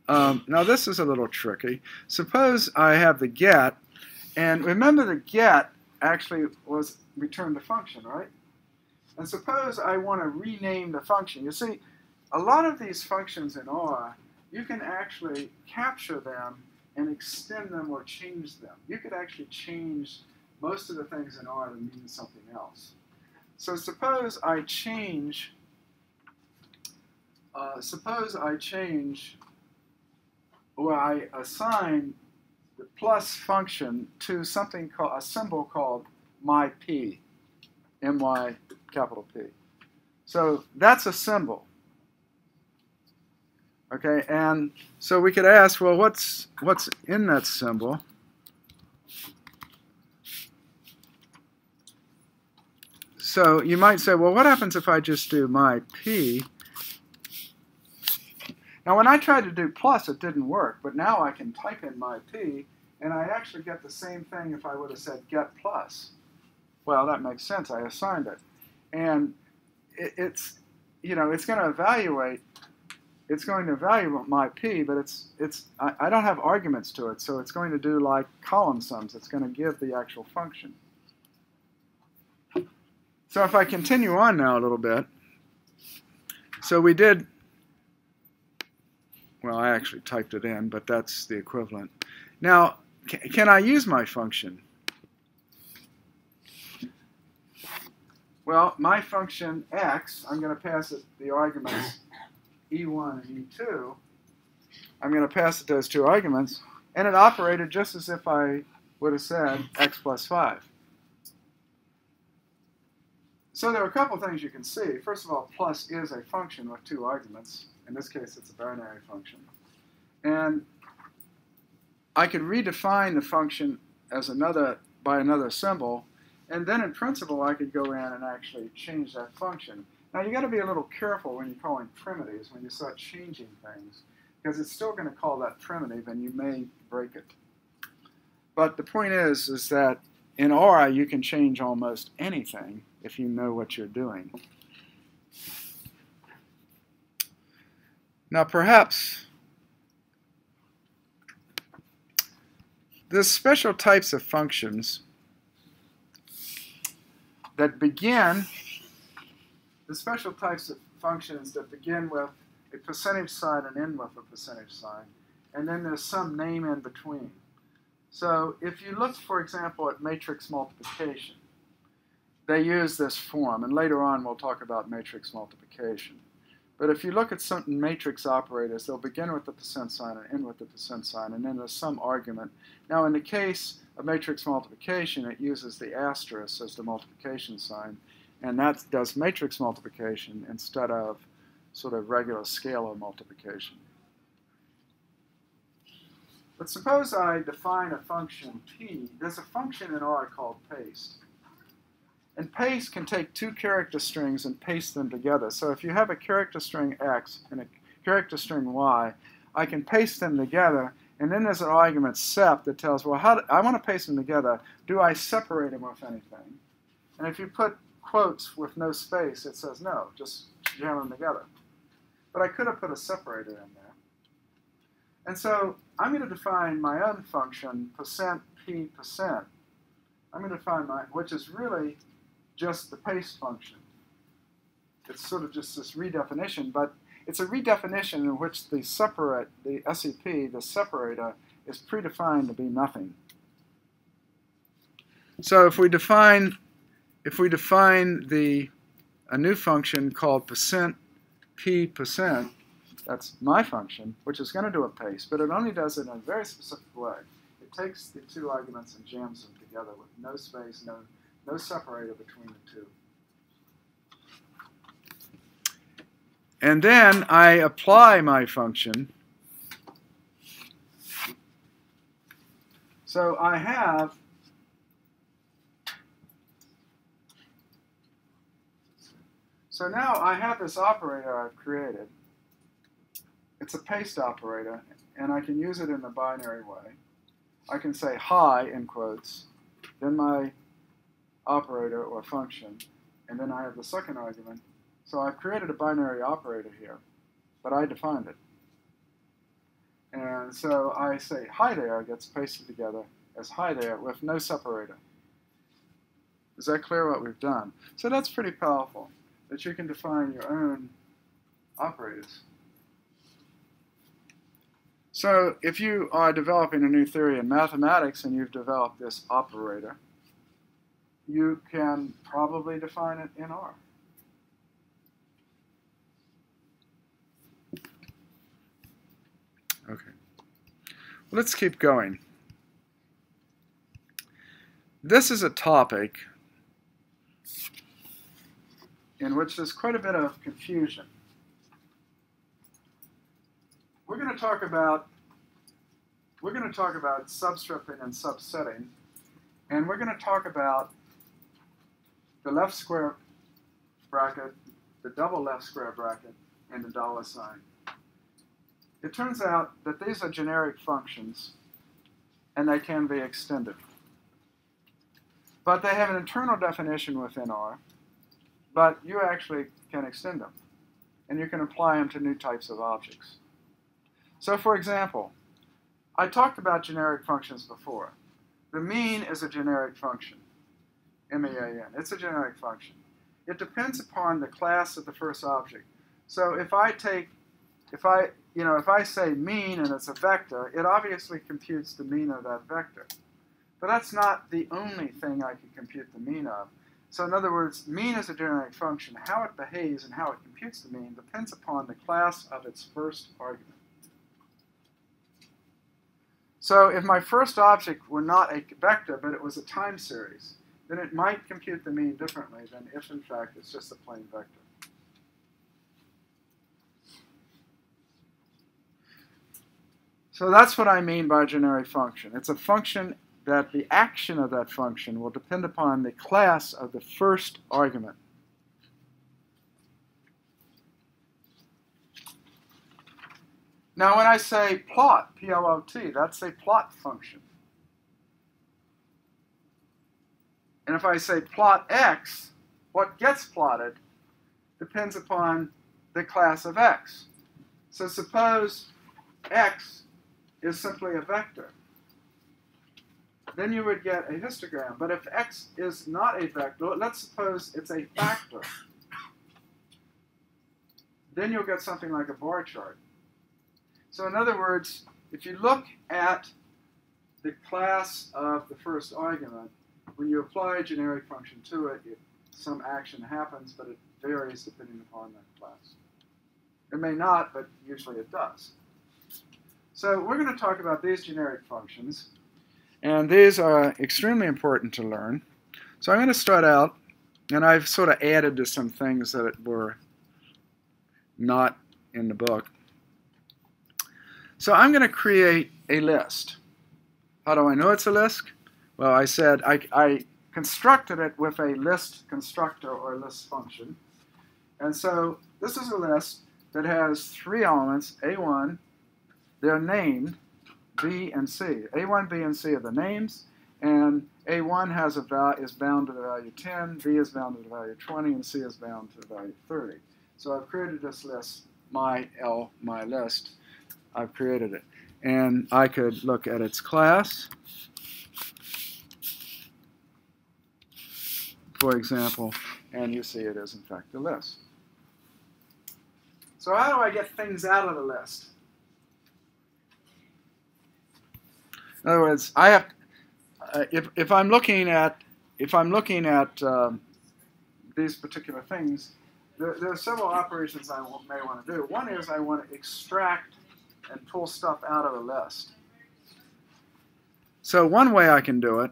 now this is a little tricky. Suppose I have the get, and remember the get actually was returned a function, right? And suppose I want to rename the function. You see, a lot of these functions in R, you can actually capture them and extend them or change them. You could actually change most of the things in R to mean something else. So suppose I change, or I assign the plus function to something called, a symbol called my p, my capital P. So that's a symbol. Okay, and so we could ask, well, what's in that symbol? So you might say, well, what happens if I just do my p? Now, when I tried to do plus, it didn't work, but now I can type in my p, and I actually get the same thing if I would have said get plus. Well, that makes sense. I assigned it, and it's going to evaluate. It's going to evaluate my p, but I don't have arguments to it, so it's going to do like column sums. It's going to give the actual function. So if I continue on now a little bit, so we did, well, I actually typed it in, but that's the equivalent. Now, can I use my function? Well, my function x, I'm going to pass it the arguments e1 and e2. I'm going to pass it those two arguments, and it operated just as if I would have said x plus 5. So there are a couple things you can see. First of all, plus is a function with two arguments. In this case, it's a binary function. And I could redefine the function as by another symbol, and then in principle, I could go in and actually change that function. Now, you've got to be a little careful when you're calling primitives, when you start changing things, because it's still going to call that primitive, and you may break it. But the point is that in R, you can change almost anything if you know what you're doing. Now, perhaps there's special types of functions that begin, the special types of functions that begin with a percentage sign and end with a percentage sign, and then there's some name in between. So if you look, for example, at matrix multiplication, they use this form, and later on we'll talk about matrix multiplication. But if you look at certain matrix operators, they'll begin with the percent sign and end with the percent sign, and then there's some argument. Now, in the case of matrix multiplication, it uses the asterisk as the multiplication sign, and that does matrix multiplication instead of sort of regular scalar multiplication. But suppose I define a function p. There's a function in R called paste. And paste can take two character strings and paste them together. So if you have a character string x and a character string y, I can paste them together, and then there's an argument sep that tells, well, I want to paste them together. Do I separate them with anything? And if you put quotes with no space, it says no, just jam them together. But I could have put a separator in there. And so I'm going to define my own function, %p%. I'm going to define which is really just the paste function. It's sort of just this redefinition, but it's a redefinition in which the SEP, the separator, is predefined to be nothing. So if we define a new function called %p%, that's my function, which is going to do a paste, but it only does it in a very specific way. It takes the two arguments and jams them together with no space, no separator between the two. And then I apply my function. So I have now I have this operator I've created. It's a paste operator, and I can use it in the binary way. I can say hi, in quotes, then my operator or function, and then I have the second argument. So I've created a binary operator here, but I defined it. And so I say hi there gets pasted together as hi there with no separator. Is that clear what we've done? So that's pretty powerful, that you can define your own operators. So if you are developing a new theory in mathematics and you've developed this operator, you can probably define it in R. Okay. Let's keep going. This is a topic in which there's quite a bit of confusion. We're going to talk about substripping and subsetting, and we're going to talk about the left square bracket, the double left square bracket, and the dollar sign. It turns out that these are generic functions, and they can be extended. But they have an internal definition within R, but you actually can extend them, and you can apply them to new types of objects. So for example, I talked about generic functions before. The mean is a generic function, M-E-A-N. It's a generic function. It depends upon the class of the first object. So if I say mean and it's a vector, it obviously computes the mean of that vector. But that's not the only thing I can compute the mean of. So in other words, mean is a generic function. How it behaves and how it computes the mean depends upon the class of its first argument. So if my first object were not a vector, but it was a time series, then it might compute the mean differently than if, in fact, it's just a plain vector. So that's what I mean by a generic function. It's a function that the action of that function will depend upon the class of the first argument. Now when I say plot, P-L-O-T, that's a plot function. And if I say plot x, what gets plotted depends upon the class of x. So suppose x is simply a vector. Then you would get a histogram. But if x is not a vector, let's suppose it's a factor. Then you'll get something like a bar chart. So in other words, if you look at the class of the first argument, when you apply a generic function to it, some action happens, but it varies depending upon that class. It may not, but usually it does. So we're going to talk about these generic functions, and these are extremely important to learn. So I'm going to start out, and I've sort of added to some things that were not in the book. So I'm going to create a list. How do I know it's a list? Well, I said I constructed it with a list constructor or list function. And so this is a list that has three elements, A1. They're named B and C. A1, B, and C are the names. And A1 is bound to the value 10, B is bound to the value 20, and C is bound to the value 30. So I've created this list, my list. I've created it. And I could look at its class. For example, and you see it is in fact a list. So how do I get things out of the list? In other words, I have if I'm looking at these particular things, there are several operations I may want to do. One is I want to extract and pull stuff out of a list. So one way I can do it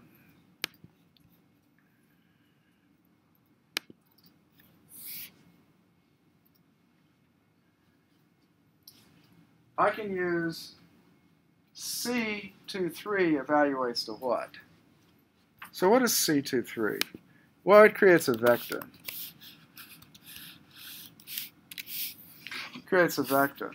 I can use C23 evaluates to what? So what is C23? Well, it creates a vector. It creates a vector.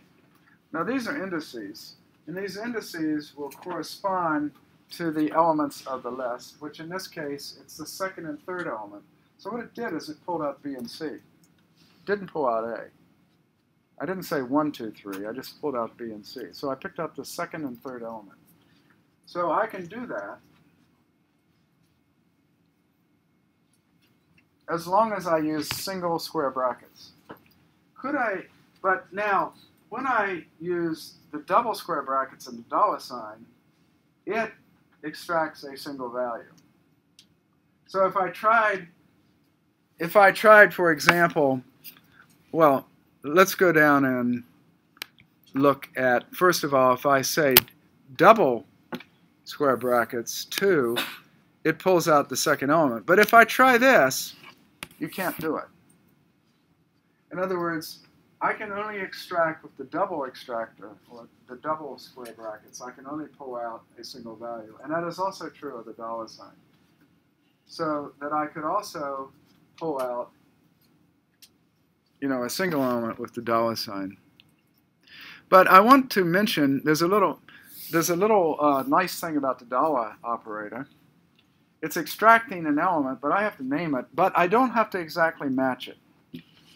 Now these are indices, and these indices will correspond to the elements of the list, which in this case, it's the second and third element. So what it did is it pulled out B and C. It didn't pull out A. I didn't say 1, 2, 3. I just pulled out B and C. So I picked up the second and third element. So I can do that as long as I use single square brackets. Could I, but now, when I use the double square brackets and the dollar sign, it extracts a single value. So if I tried, for example, well, let's go down and look at, first of all, if I say double square brackets 2, it pulls out the second element. But if I try this, you can't do it. In other words, I can only extract with the double extractor, or the double square brackets. I can only pull out a single value. And that is also true of the dollar sign. So that I could also pull out, a single element with the dollar sign. But I want to mention there's a little nice thing about the dollar operator. It's extracting an element, but I have to name it. But I don't have to exactly match it,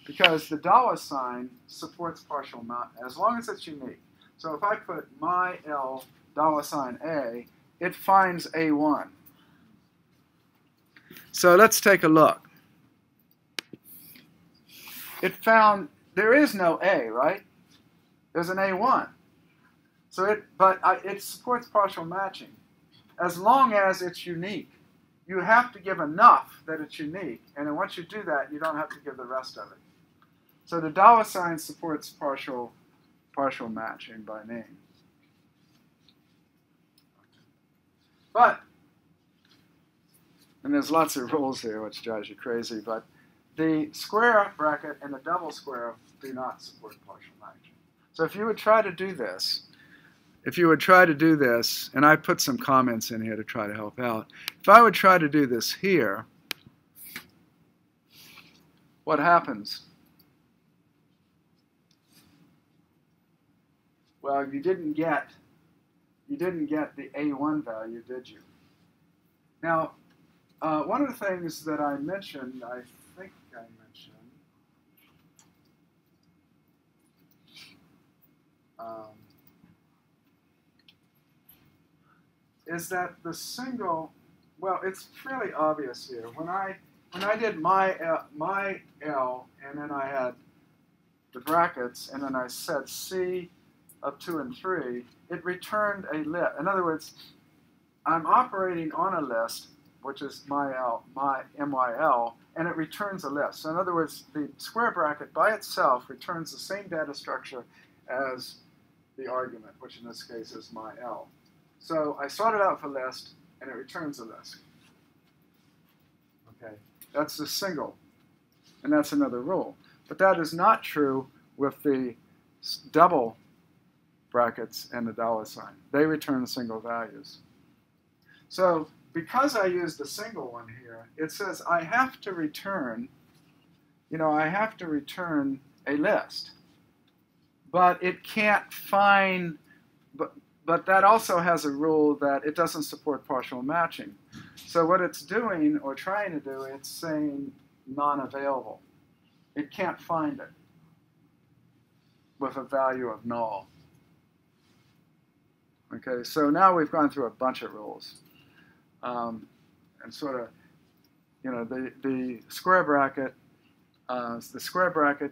because the dollar sign supports partial match as long as it's unique. So if I put my L dollar sign A, it finds A1. So let's take a look. It found there is no A, right? There's an A1. So it supports partial matching as long as it's unique. You have to give enough that it's unique, and then once you do that, you don't have to give the rest of it. So the dollar sign supports partial matching by name. But, and there's lots of rules here which drives you crazy, but the square bracket and the double square do not support partial matching. So if you would try to do this, and I put some comments in here to try to help out, if I would try to do this here, what happens? Well, you didn't get the A1 value, did you? Now, one of the things that I mentioned, I think I mentioned, is that the single, well, it's fairly obvious here. When I did my L, and then I had the brackets, and then I said C of 2 and 3, it returned a list. In other words, I'm operating on a list, which is my MYL, and it returns a list. So in other words, the square bracket by itself returns the same data structure as the argument, which in this case is my L. So I started out with a list, and it returns a list. Okay, that's the single, and that's another rule. But that is not true with the double brackets and the dollar sign. They return single values. So because I used the single one here, it says I have to return, a list. But it can't find, but that also has a rule that it doesn't support partial matching. So what it's doing, or trying to do, it's saying non-available. It can't find it with a value of null. Okay, so now we've gone through a bunch of rules. And sort of, the square bracket,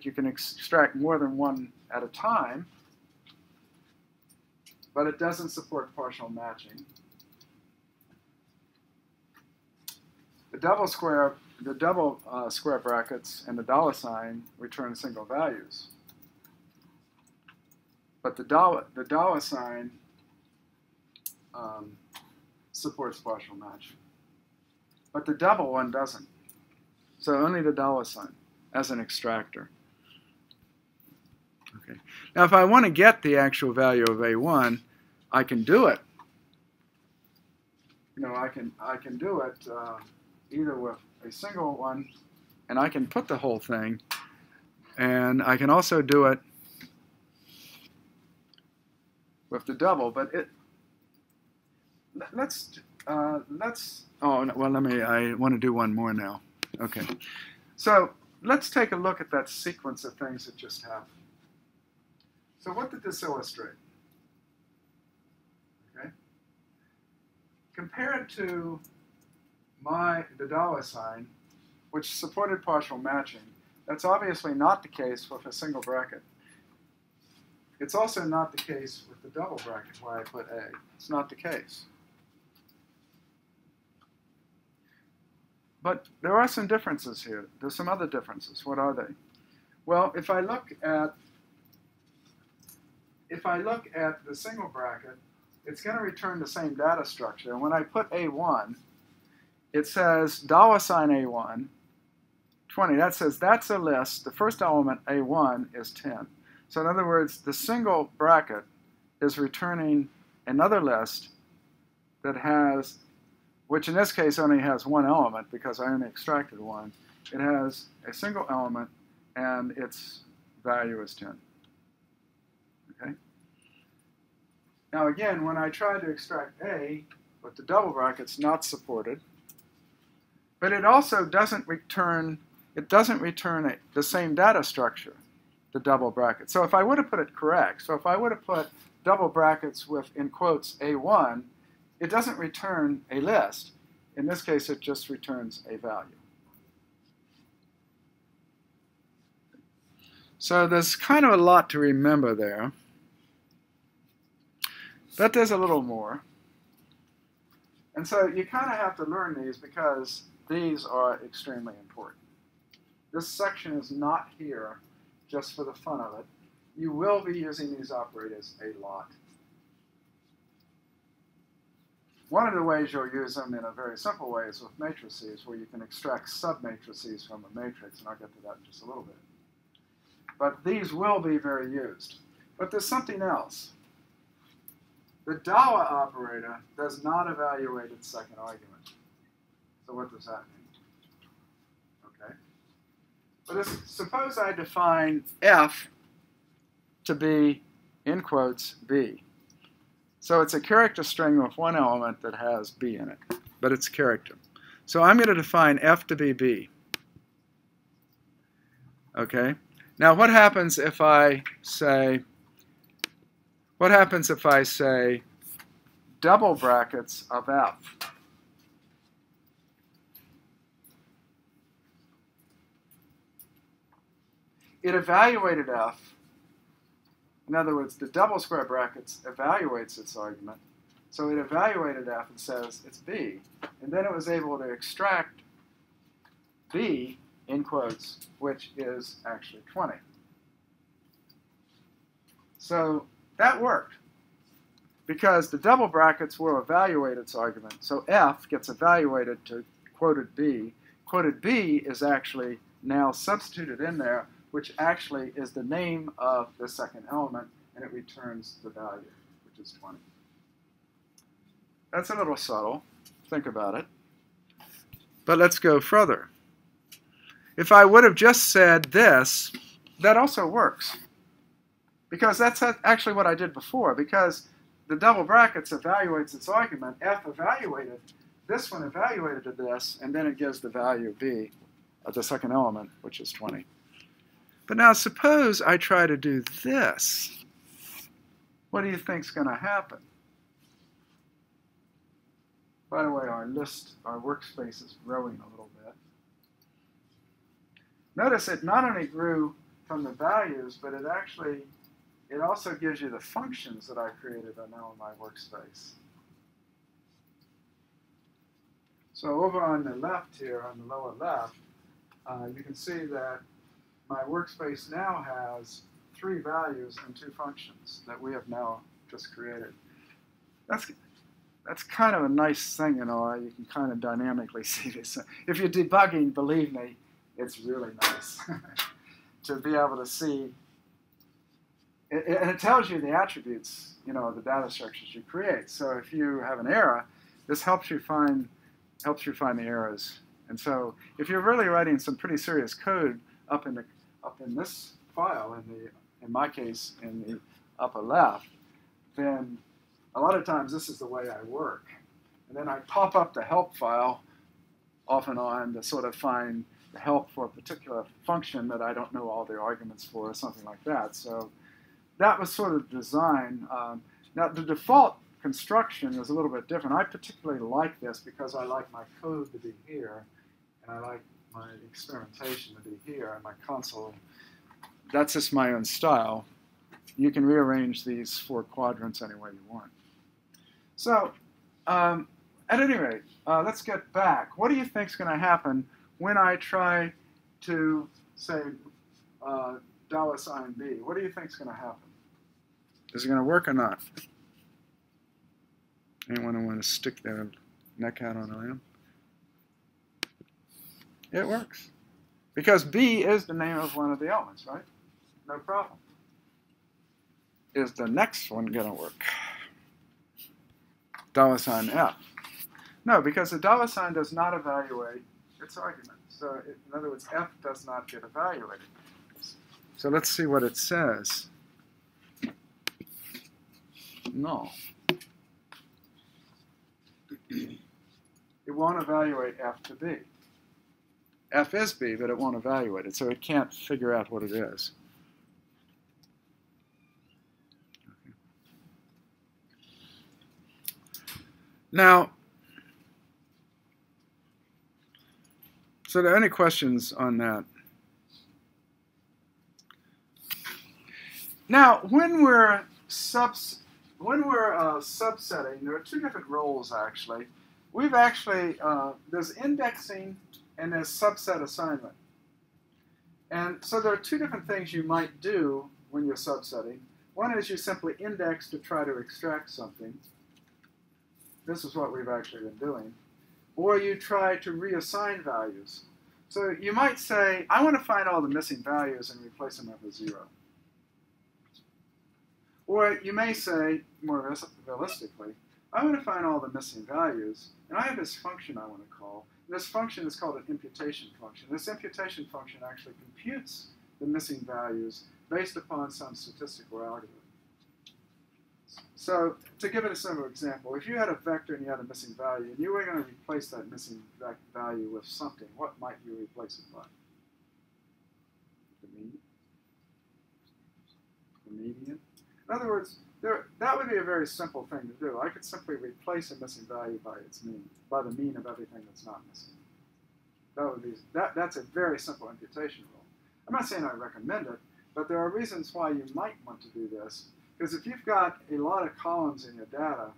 you can extract more than one at a time, but it doesn't support partial matching. The double square brackets and the dollar sign return single values, but the dollar sign supports partial matching, but the double one doesn't. So only the dollar sign as an extractor. Okay. Now, if I want to get the actual value of A1, I can do it. I can do it either with a single one, and I can put the whole thing, and I can also do it with the double. But let's, oh, no, well, I want to do one more now. Okay. So let's take a look at that sequence of things that just happened. So what did this illustrate? Okay. Compared to the dollar sign, which supported partial matching, that's obviously not the case with a single bracket. It's also not the case with the double bracket where I put A. It's not the case. But there are some differences here. There's some other differences. What are they? Well, if I look at the single bracket, it's going to return the same data structure. And when I put A1, it says $sign A1, 20. That says that's a list. The first element, A1, is 10. So in other words, the single bracket is returning another list that has, which in this case only has one element because I only extracted one. It has a single element and its value is 10. Okay? Now again, when I try to extract A with the double brackets, not supported, but it also doesn't return, the same data structure, the double bracket. So if I would have put it correct, so if I would have put double brackets with, in quotes, A1, it doesn't return a list. In this case, it just returns a value. So there's kind of a lot to remember there. But there's a little more. And so you kind of have to learn these because these are extremely important. This section is not here just for the fun of it. You will be using these operators a lot. One of the ways you'll use them in a very simple way is with matrices, where you can extract submatrices from a matrix, and I'll get to that in just a little bit. But these will be very used. But there's something else. The dollar operator does not evaluate its second argument. So what does that mean? Okay. But suppose I define F to be, in quotes, B. So it's a character string with one element that has B in it, but it's character. So I'm going to define F to be B. Okay? Now what happens if I say, double brackets of F? It evaluated F. In other words, the double square brackets evaluates its argument. So it evaluated F and says it's B. And then it was able to extract B, in quotes, which is actually 20. So that worked because the double brackets will evaluate its argument. So F gets evaluated to quoted B. Quoted B is actually now substituted in there, which actually is the name of the second element, and it returns the value, which is 20. That's a little subtle. Think about it. But let's go further. If I would have just said this, that also works. Because that's actually what I did before. Because the double brackets evaluates its argument. F evaluated, this one evaluated this, and then it gives the value B of the second element, which is 20. But now suppose I try to do this. What do you think is going to happen? By the way, our workspace is growing a little bit. Notice it not only grew from the values, but it also gives you the functions that I created are now in my workspace. So over on the left here, on the lower left, you can see that my workspace now has 3 values and 2 functions that we have now just created. That's kind of a nice thing, you know. You can kind of dynamically see this. If you're debugging, believe me, it's really nice to be able to see. And it tells you the attributes, you know, the data structures you create. So if you have an error, this helps you find the errors. And so if you're really writing some pretty serious code up in this file, in my case, in the upper left, then a lot of times this is the way I work. and I pop up the help file off and on to sort of find the help for a particular function that I don't know all the arguments for, or something like that. So that was sort of design. Now, the default construction is a little bit different. I particularly like this because I like my code to be here, and I like my experimentation to be here, and my console. That's just my own style. You can rearrange these 4 quadrants any way you want. So, at any rate, let's get back. What do you think is going to happen when I try to, say, dollar sign $B? What do you think is going to happen? Is it going to work or not? Anyone want to stick their neck out on a limb? It works. Because B is the name of one of the elements, right? No problem. Is the next one going to work? Dollar sign F. No, because the dollar sign does not evaluate its argument. So in other words, F does not get evaluated. So let's see what it says. No. It won't evaluate F to B. F is B, but it won't evaluate it, so it can't figure out what it is. Okay. Now, so are there any questions on that? Now, when we're subsetting, there are 2 different roles, actually. We've actually, there's indexing and there's subset assignment. And so there are 2 different things you might do when you're subsetting. One is you simply index to try to extract something. This is what we've actually been doing. Or you try to reassign values. So you might say, I want to find all the missing values and replace them with a 0. Or you may say, more realistically, I want to find all the missing values, and I have this function I want to call. And this function is called an imputation function. This imputation function actually computes the missing values based upon some statistical algorithm. So to give it a simple example, if you had a vector and you had a missing value, and you were going to replace that missing value with something, what might you replace it by? The median? In other words, that would be a very simple thing to do. I could simply replace a missing value by its mean, by the mean of everything that's not missing. That's a very simple imputation rule. I'm not saying I recommend it, but there are reasons why you might want to do this. Because if you've got a lot of columns in your data,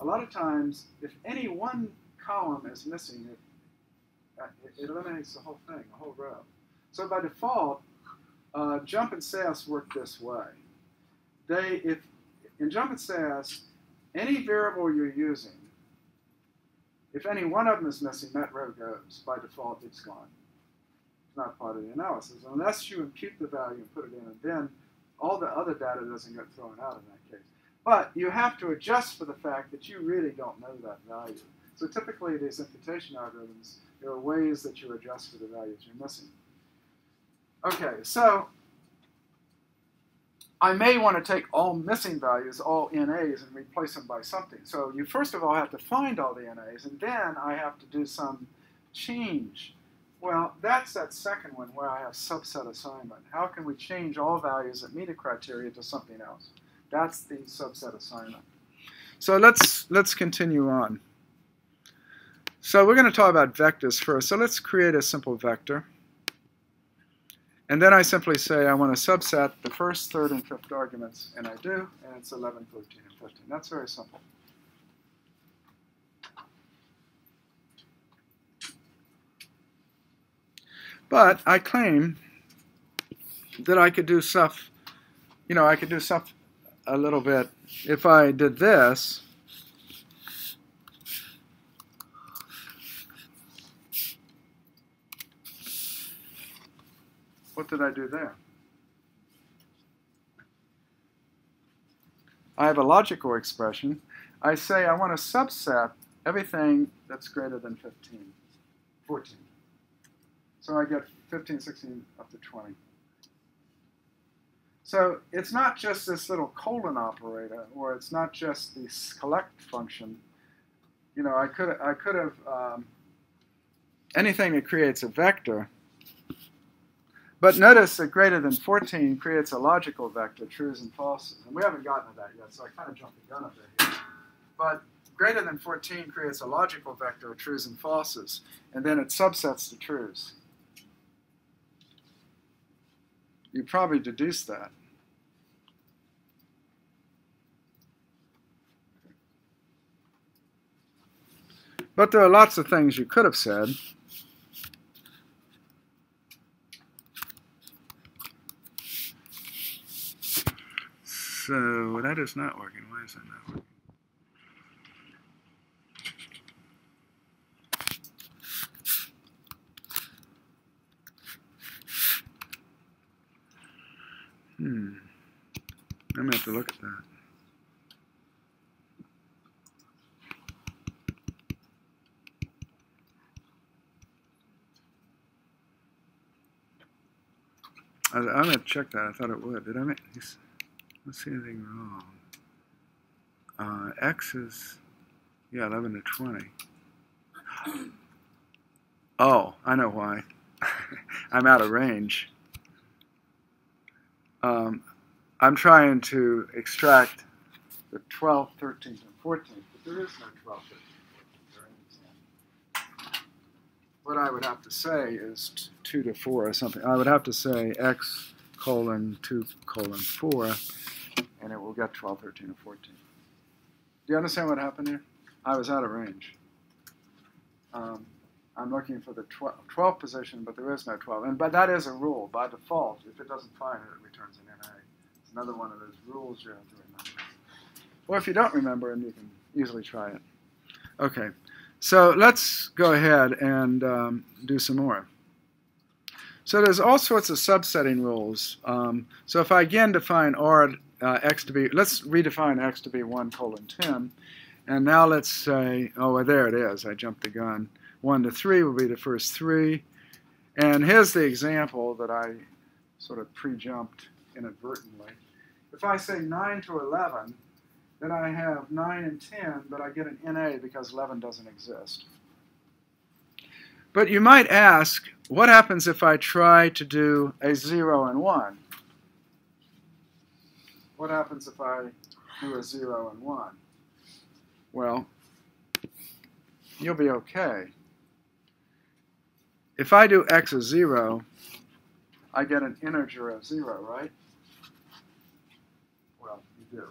a lot of times, if any one column is missing, it eliminates the whole thing, the whole row. So by default, jump and SAS work this way. In jump and SAS, any variable you're using, if any one of them is missing, that row goes. By default, it's gone. It's not part of the analysis, unless you impute the value and put it in, and then all the other data doesn't get thrown out in that case. But you have to adjust for the fact that you really don't know that value. So typically, these imputation algorithms, there are ways that you adjust for the values you're missing. Okay, so I may want to take all missing values, all NAs, and replace them by something. So you first of all have to find all the NAs, and then I have to do some change. Well, that's that second one where I have subset assignment. How can we change all values that meet a criteria to something else? That's the subset assignment. So let's continue on. So we're going to talk about vectors first. So let's create a simple vector. And then I simply say I want to subset the first, third, and fifth arguments, and I do, and it's 11, 13, and 15. That's very simple. But I claim that I could do stuff, I could do stuff a little bit. If I did this, what did I do there? I have a logical expression. I say I want to subset everything that's greater than 14. So I get 15, 16, up to 20. So it's not just this little colon operator, or it's not just the collect function. you know, I could have anything that creates a vector. But notice that greater than 14 creates a logical vector, trues and falses. And we haven't gotten to that yet, so I kind of jumped the gun a bit here. But greater than 14 creates a logical vector of trues and falses, and then it subsets the trues. You probably deduced that. But there are lots of things you could have said. So that is not working. Why is that not working? I'm going to have to look at that. I'm going to check that. I thought it would. Did I make... Let's see anything wrong. X is, yeah, 11 to 20. Oh, I know why. I'm out of range. I'm trying to extract the 12th, 13th, and 14th, but there is no 12th, 13th, 14th. What I would have to say is 2 to 4 or something. I would have to say X colon 2 colon 4, and it will get 12, 13, and 14. Do you understand what happened here? I was out of range. I'm looking for the 12th position, but there is no 12. But that is a rule. By default, if it doesn't find it, it returns an NA. It's another one of those rules you have to remember. Or if you don't remember them, you can easily try it. Okay, so let's go ahead and do some more. So there's all sorts of subsetting rules. So if I again define x to be, let's redefine x to be 1 colon 10. And now let's say, oh, well, there it is. I jumped the gun. 1 to 3 will be the first 3. And here's the example that I sort of pre-jumped inadvertently. If I say 9 to 11, then I have 9 and 10, but I get an NA because 11 doesn't exist. But you might ask, what happens if I try to do a 0 and 1? What happens if I do a 0 and 1? Well, you'll be okay. If I do x of 0, I get an integer of 0, right? Well, you do.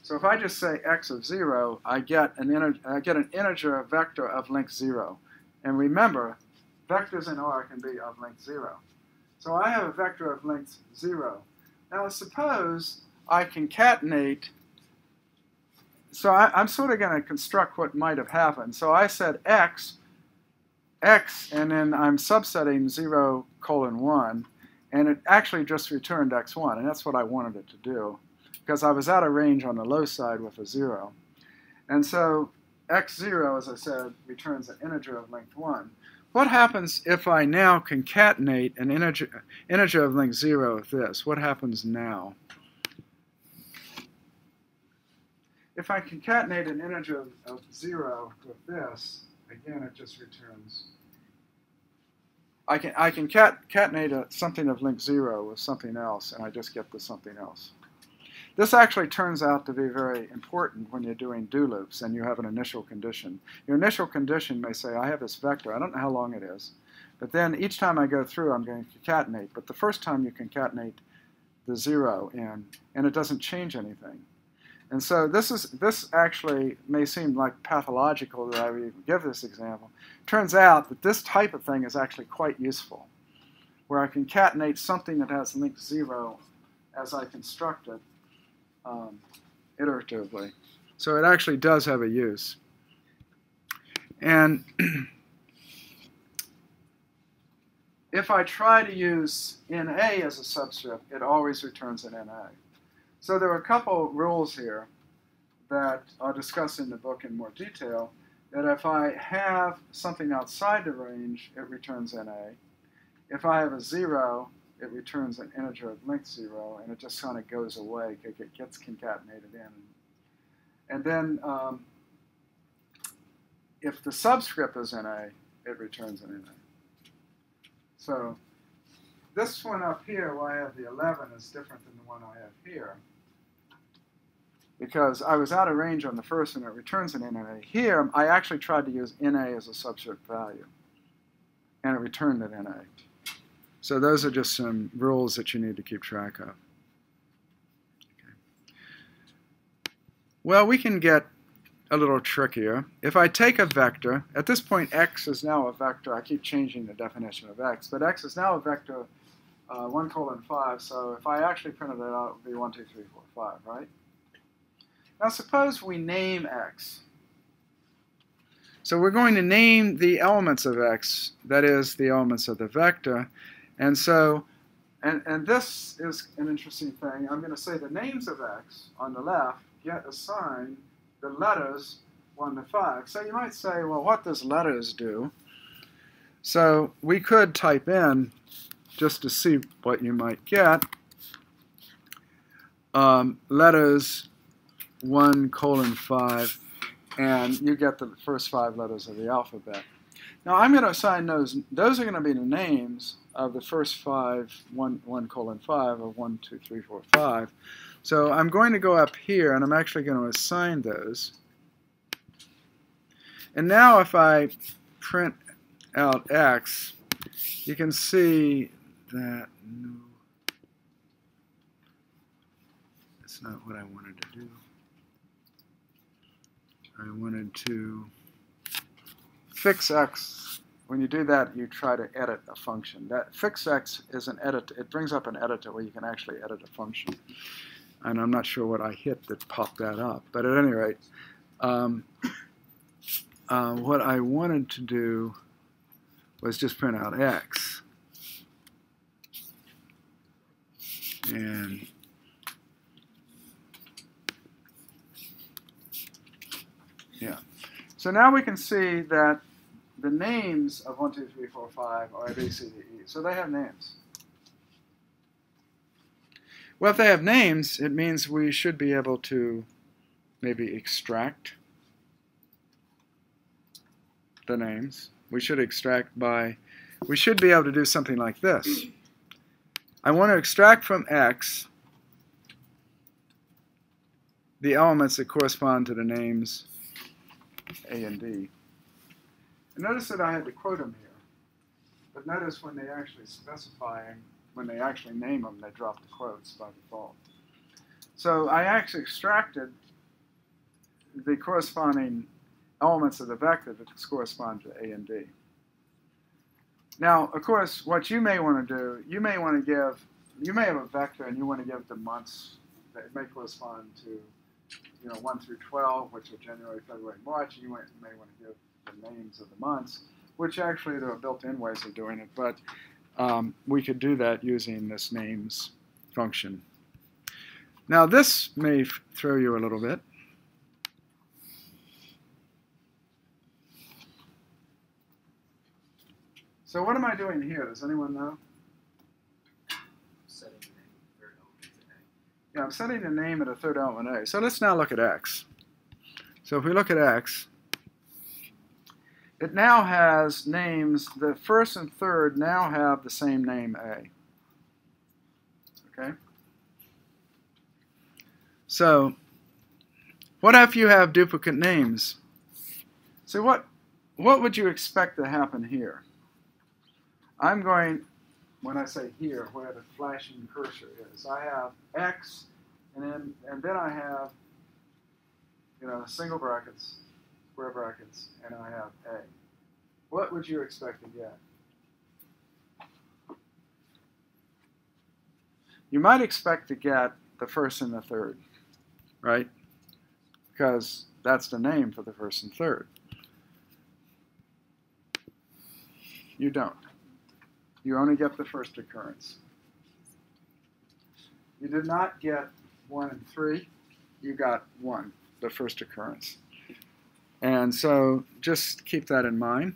So if I just say x of 0, I get an integer, a vector of length 0. And remember, vectors in R can be of length 0. So I have a vector of length 0. Now suppose I concatenate. So I'm sort of going to construct what might have happened. So I said x, and then I'm subsetting 0 colon 1, and it actually just returned x1, and that's what I wanted it to do, because I was out of range on the low side with a 0. And so x0, as I said, returns an integer of length 1. What happens if I now concatenate an integer of length 0 with this? What happens now? If I concatenate an integer of 0 with this, again, it just returns. I can concatenate something of length 0 with something else, and I just get the something else. This actually turns out to be very important when you're doing do loops and you have an initial condition. Your initial condition may say, I have this vector. I don't know how long it is. But then each time I go through, I'm going to concatenate. But the first time you concatenate the 0 in, and it doesn't change anything. And so this actually may seem like pathological that I would give this example. Turns out that this type of thing is actually quite useful, where I concatenate something that has length 0 as I construct it iteratively. So it actually does have a use. And if I try to use NA as a subscript, it always returns an NA. So there are a couple rules here that I'll discuss in the book in more detail, that if I have something outside the range, it returns NA. If I have a 0, it returns an integer of length 0, and it just kind of goes away, it gets concatenated in. And then if the subscript is NA, it returns an NA. So this one up here, where I have the 11, is different than the one I have here, because I was out of range on the first one, it returns an NA. Here, I actually tried to use NA as a subscript value, and it returned an NA. So those are just some rules that you need to keep track of. Okay. Well, we can get a little trickier. If I take a vector, at this point x is now a vector. I keep changing the definition of x, but x is now a vector 1 colon 5, so if I actually printed it out, it would be 1, 2, 3, 4, 5, right? Now suppose we name x. So we're going to name the elements of x, that is, the elements of the vector. And so, and this is an interesting thing. I'm going to say the names of x on the left get assigned the letters 1 to 5. So you might say, well, what does letters do? So we could type in, just to see what you might get, letters 1 colon 5, and you get the first 5 letters of the alphabet. Now I'm going to assign those. Those are going to be the names of the first 5, 1 colon 5, or 1, 2, 3, 4, 5. So I'm going to go up here, and I'm actually going to assign those. And now if I print out x, you can see that, no, that's not what I wanted to do. I wanted to fix x. When you do that, you try to edit a function. That fix x is an edit. It brings up an editor where you can actually edit a function. And I'm not sure what I hit that popped that up. But at any rate, what I wanted to do was just print out x. And yeah. So now we can see that the names of 1, 2, 3, 4, 5 are A, B, C, D, E. So they have names. Well, if they have names, it means we should be able to maybe extract the names. We should extract by, we should be able to do something like this. I want to extract from x the elements that correspond to the names A and D. And notice that I had to quote them here. But notice when they actually specify them, when they actually name them, they drop the quotes by default. So I actually extracted the corresponding elements of the vector that correspond to A and D. Now, of course, what you may want to do, you may want to give, you may have a vector and you want to give the months that may correspond to, 1 through 12, which are January, February, March. You may want to give the names of the months, which actually there are built-in ways of doing it, but we could do that using this names function. Now this may throw you a little bit. So what am I doing here? Does anyone know? Setting the name of the third element to A. Yeah, I'm setting the name of the third element A. So let's now look at x. So if we look at x, it now has names. The first and third now have the same name A. Okay? So what if you have duplicate names? So what would you expect to happen here? I'm going, when I say here, where the flashing cursor is, I have x, and then I have, single brackets, square brackets, and I have A. What would you expect to get? You might expect to get the first and the third, right? Because that's the name for the first and third. You don't. You only get the first occurrence. You did not get 1 and 3. You got 1, the first occurrence. And so just keep that in mind.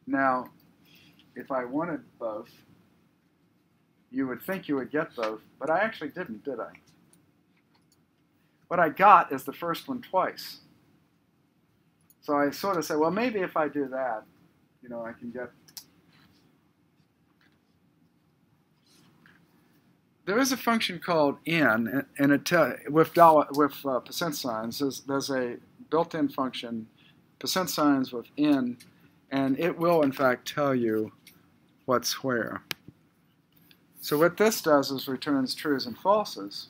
Now, if I wanted both, you would think you would get both, but I actually didn't, did I? What I got is the first one twice. So I sort of said, well, maybe if I do that, you know, I can get... There is a function called n, and it with percent signs. There's a built-in function, percent signs with n, and it will, in fact, tell you what's where. So what this does is returns trues and falses,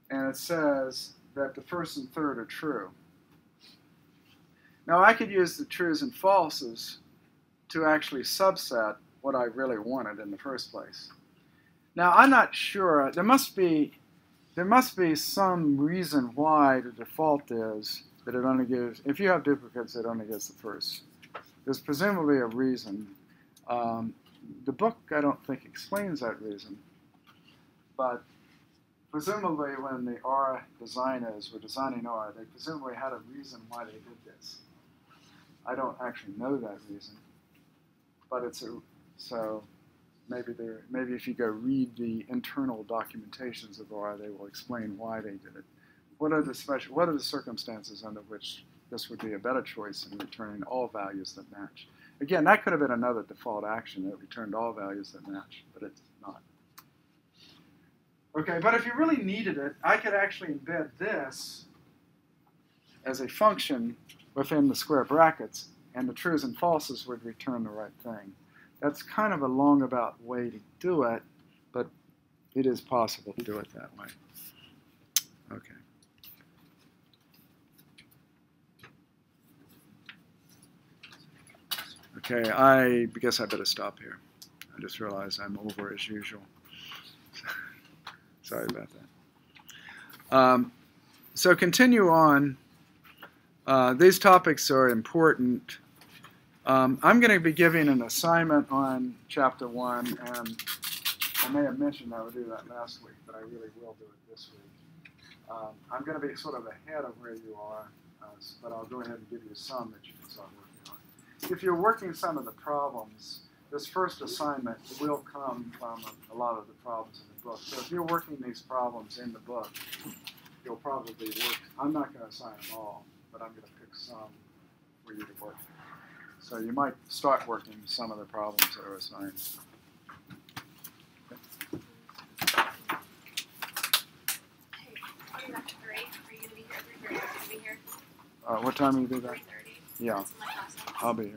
and it says that the first and third are true. Now I could use the trues and falses to actually subset what I really wanted in the first place. Now I'm not sure. There must be some reason why the default is that it only gives, if you have duplicates, it only gives the first. There's presumably a reason. The book, I don't think, explains that reason. But presumably when the R designers were designing R, they presumably had a reason why they did this. I don't actually know that reason. But it's so maybe if you go read the internal documentations of R, they will explain why they did it. What are the circumstances under which this would be a better choice in returning all values that match? Again, that could have been another default action that returned all values that match, but it's not. Okay, but if you really needed it, I could actually embed this as a function within the square brackets, and the trues and falses would return the right thing. That's kind of a long-about way to do it, but it is possible to do it that way. Okay. Okay, I guess I better stop here. I just realized I'm over as usual. Sorry about that. So continue on. These topics are important. I'm going to be giving an assignment on Chapter 1, and I may have mentioned I would do that last week, but I really will do it this week. I'm going to be sort of ahead of where you are, but I'll go ahead and give you some that you can start working on. If you're working some of the problems, this first assignment will come from a lot of the problems in the book. So if you're working these problems in the book, you'll probably work. I'm not going to assign them all, but I'm going to pick some for you to work. So you might start working some of the problems that are assigned. Hey, I'll be back at 3. Are you going to be here at 3:30? Are you going to be here? What time will you be back? 3:30. Yeah, I'll be here.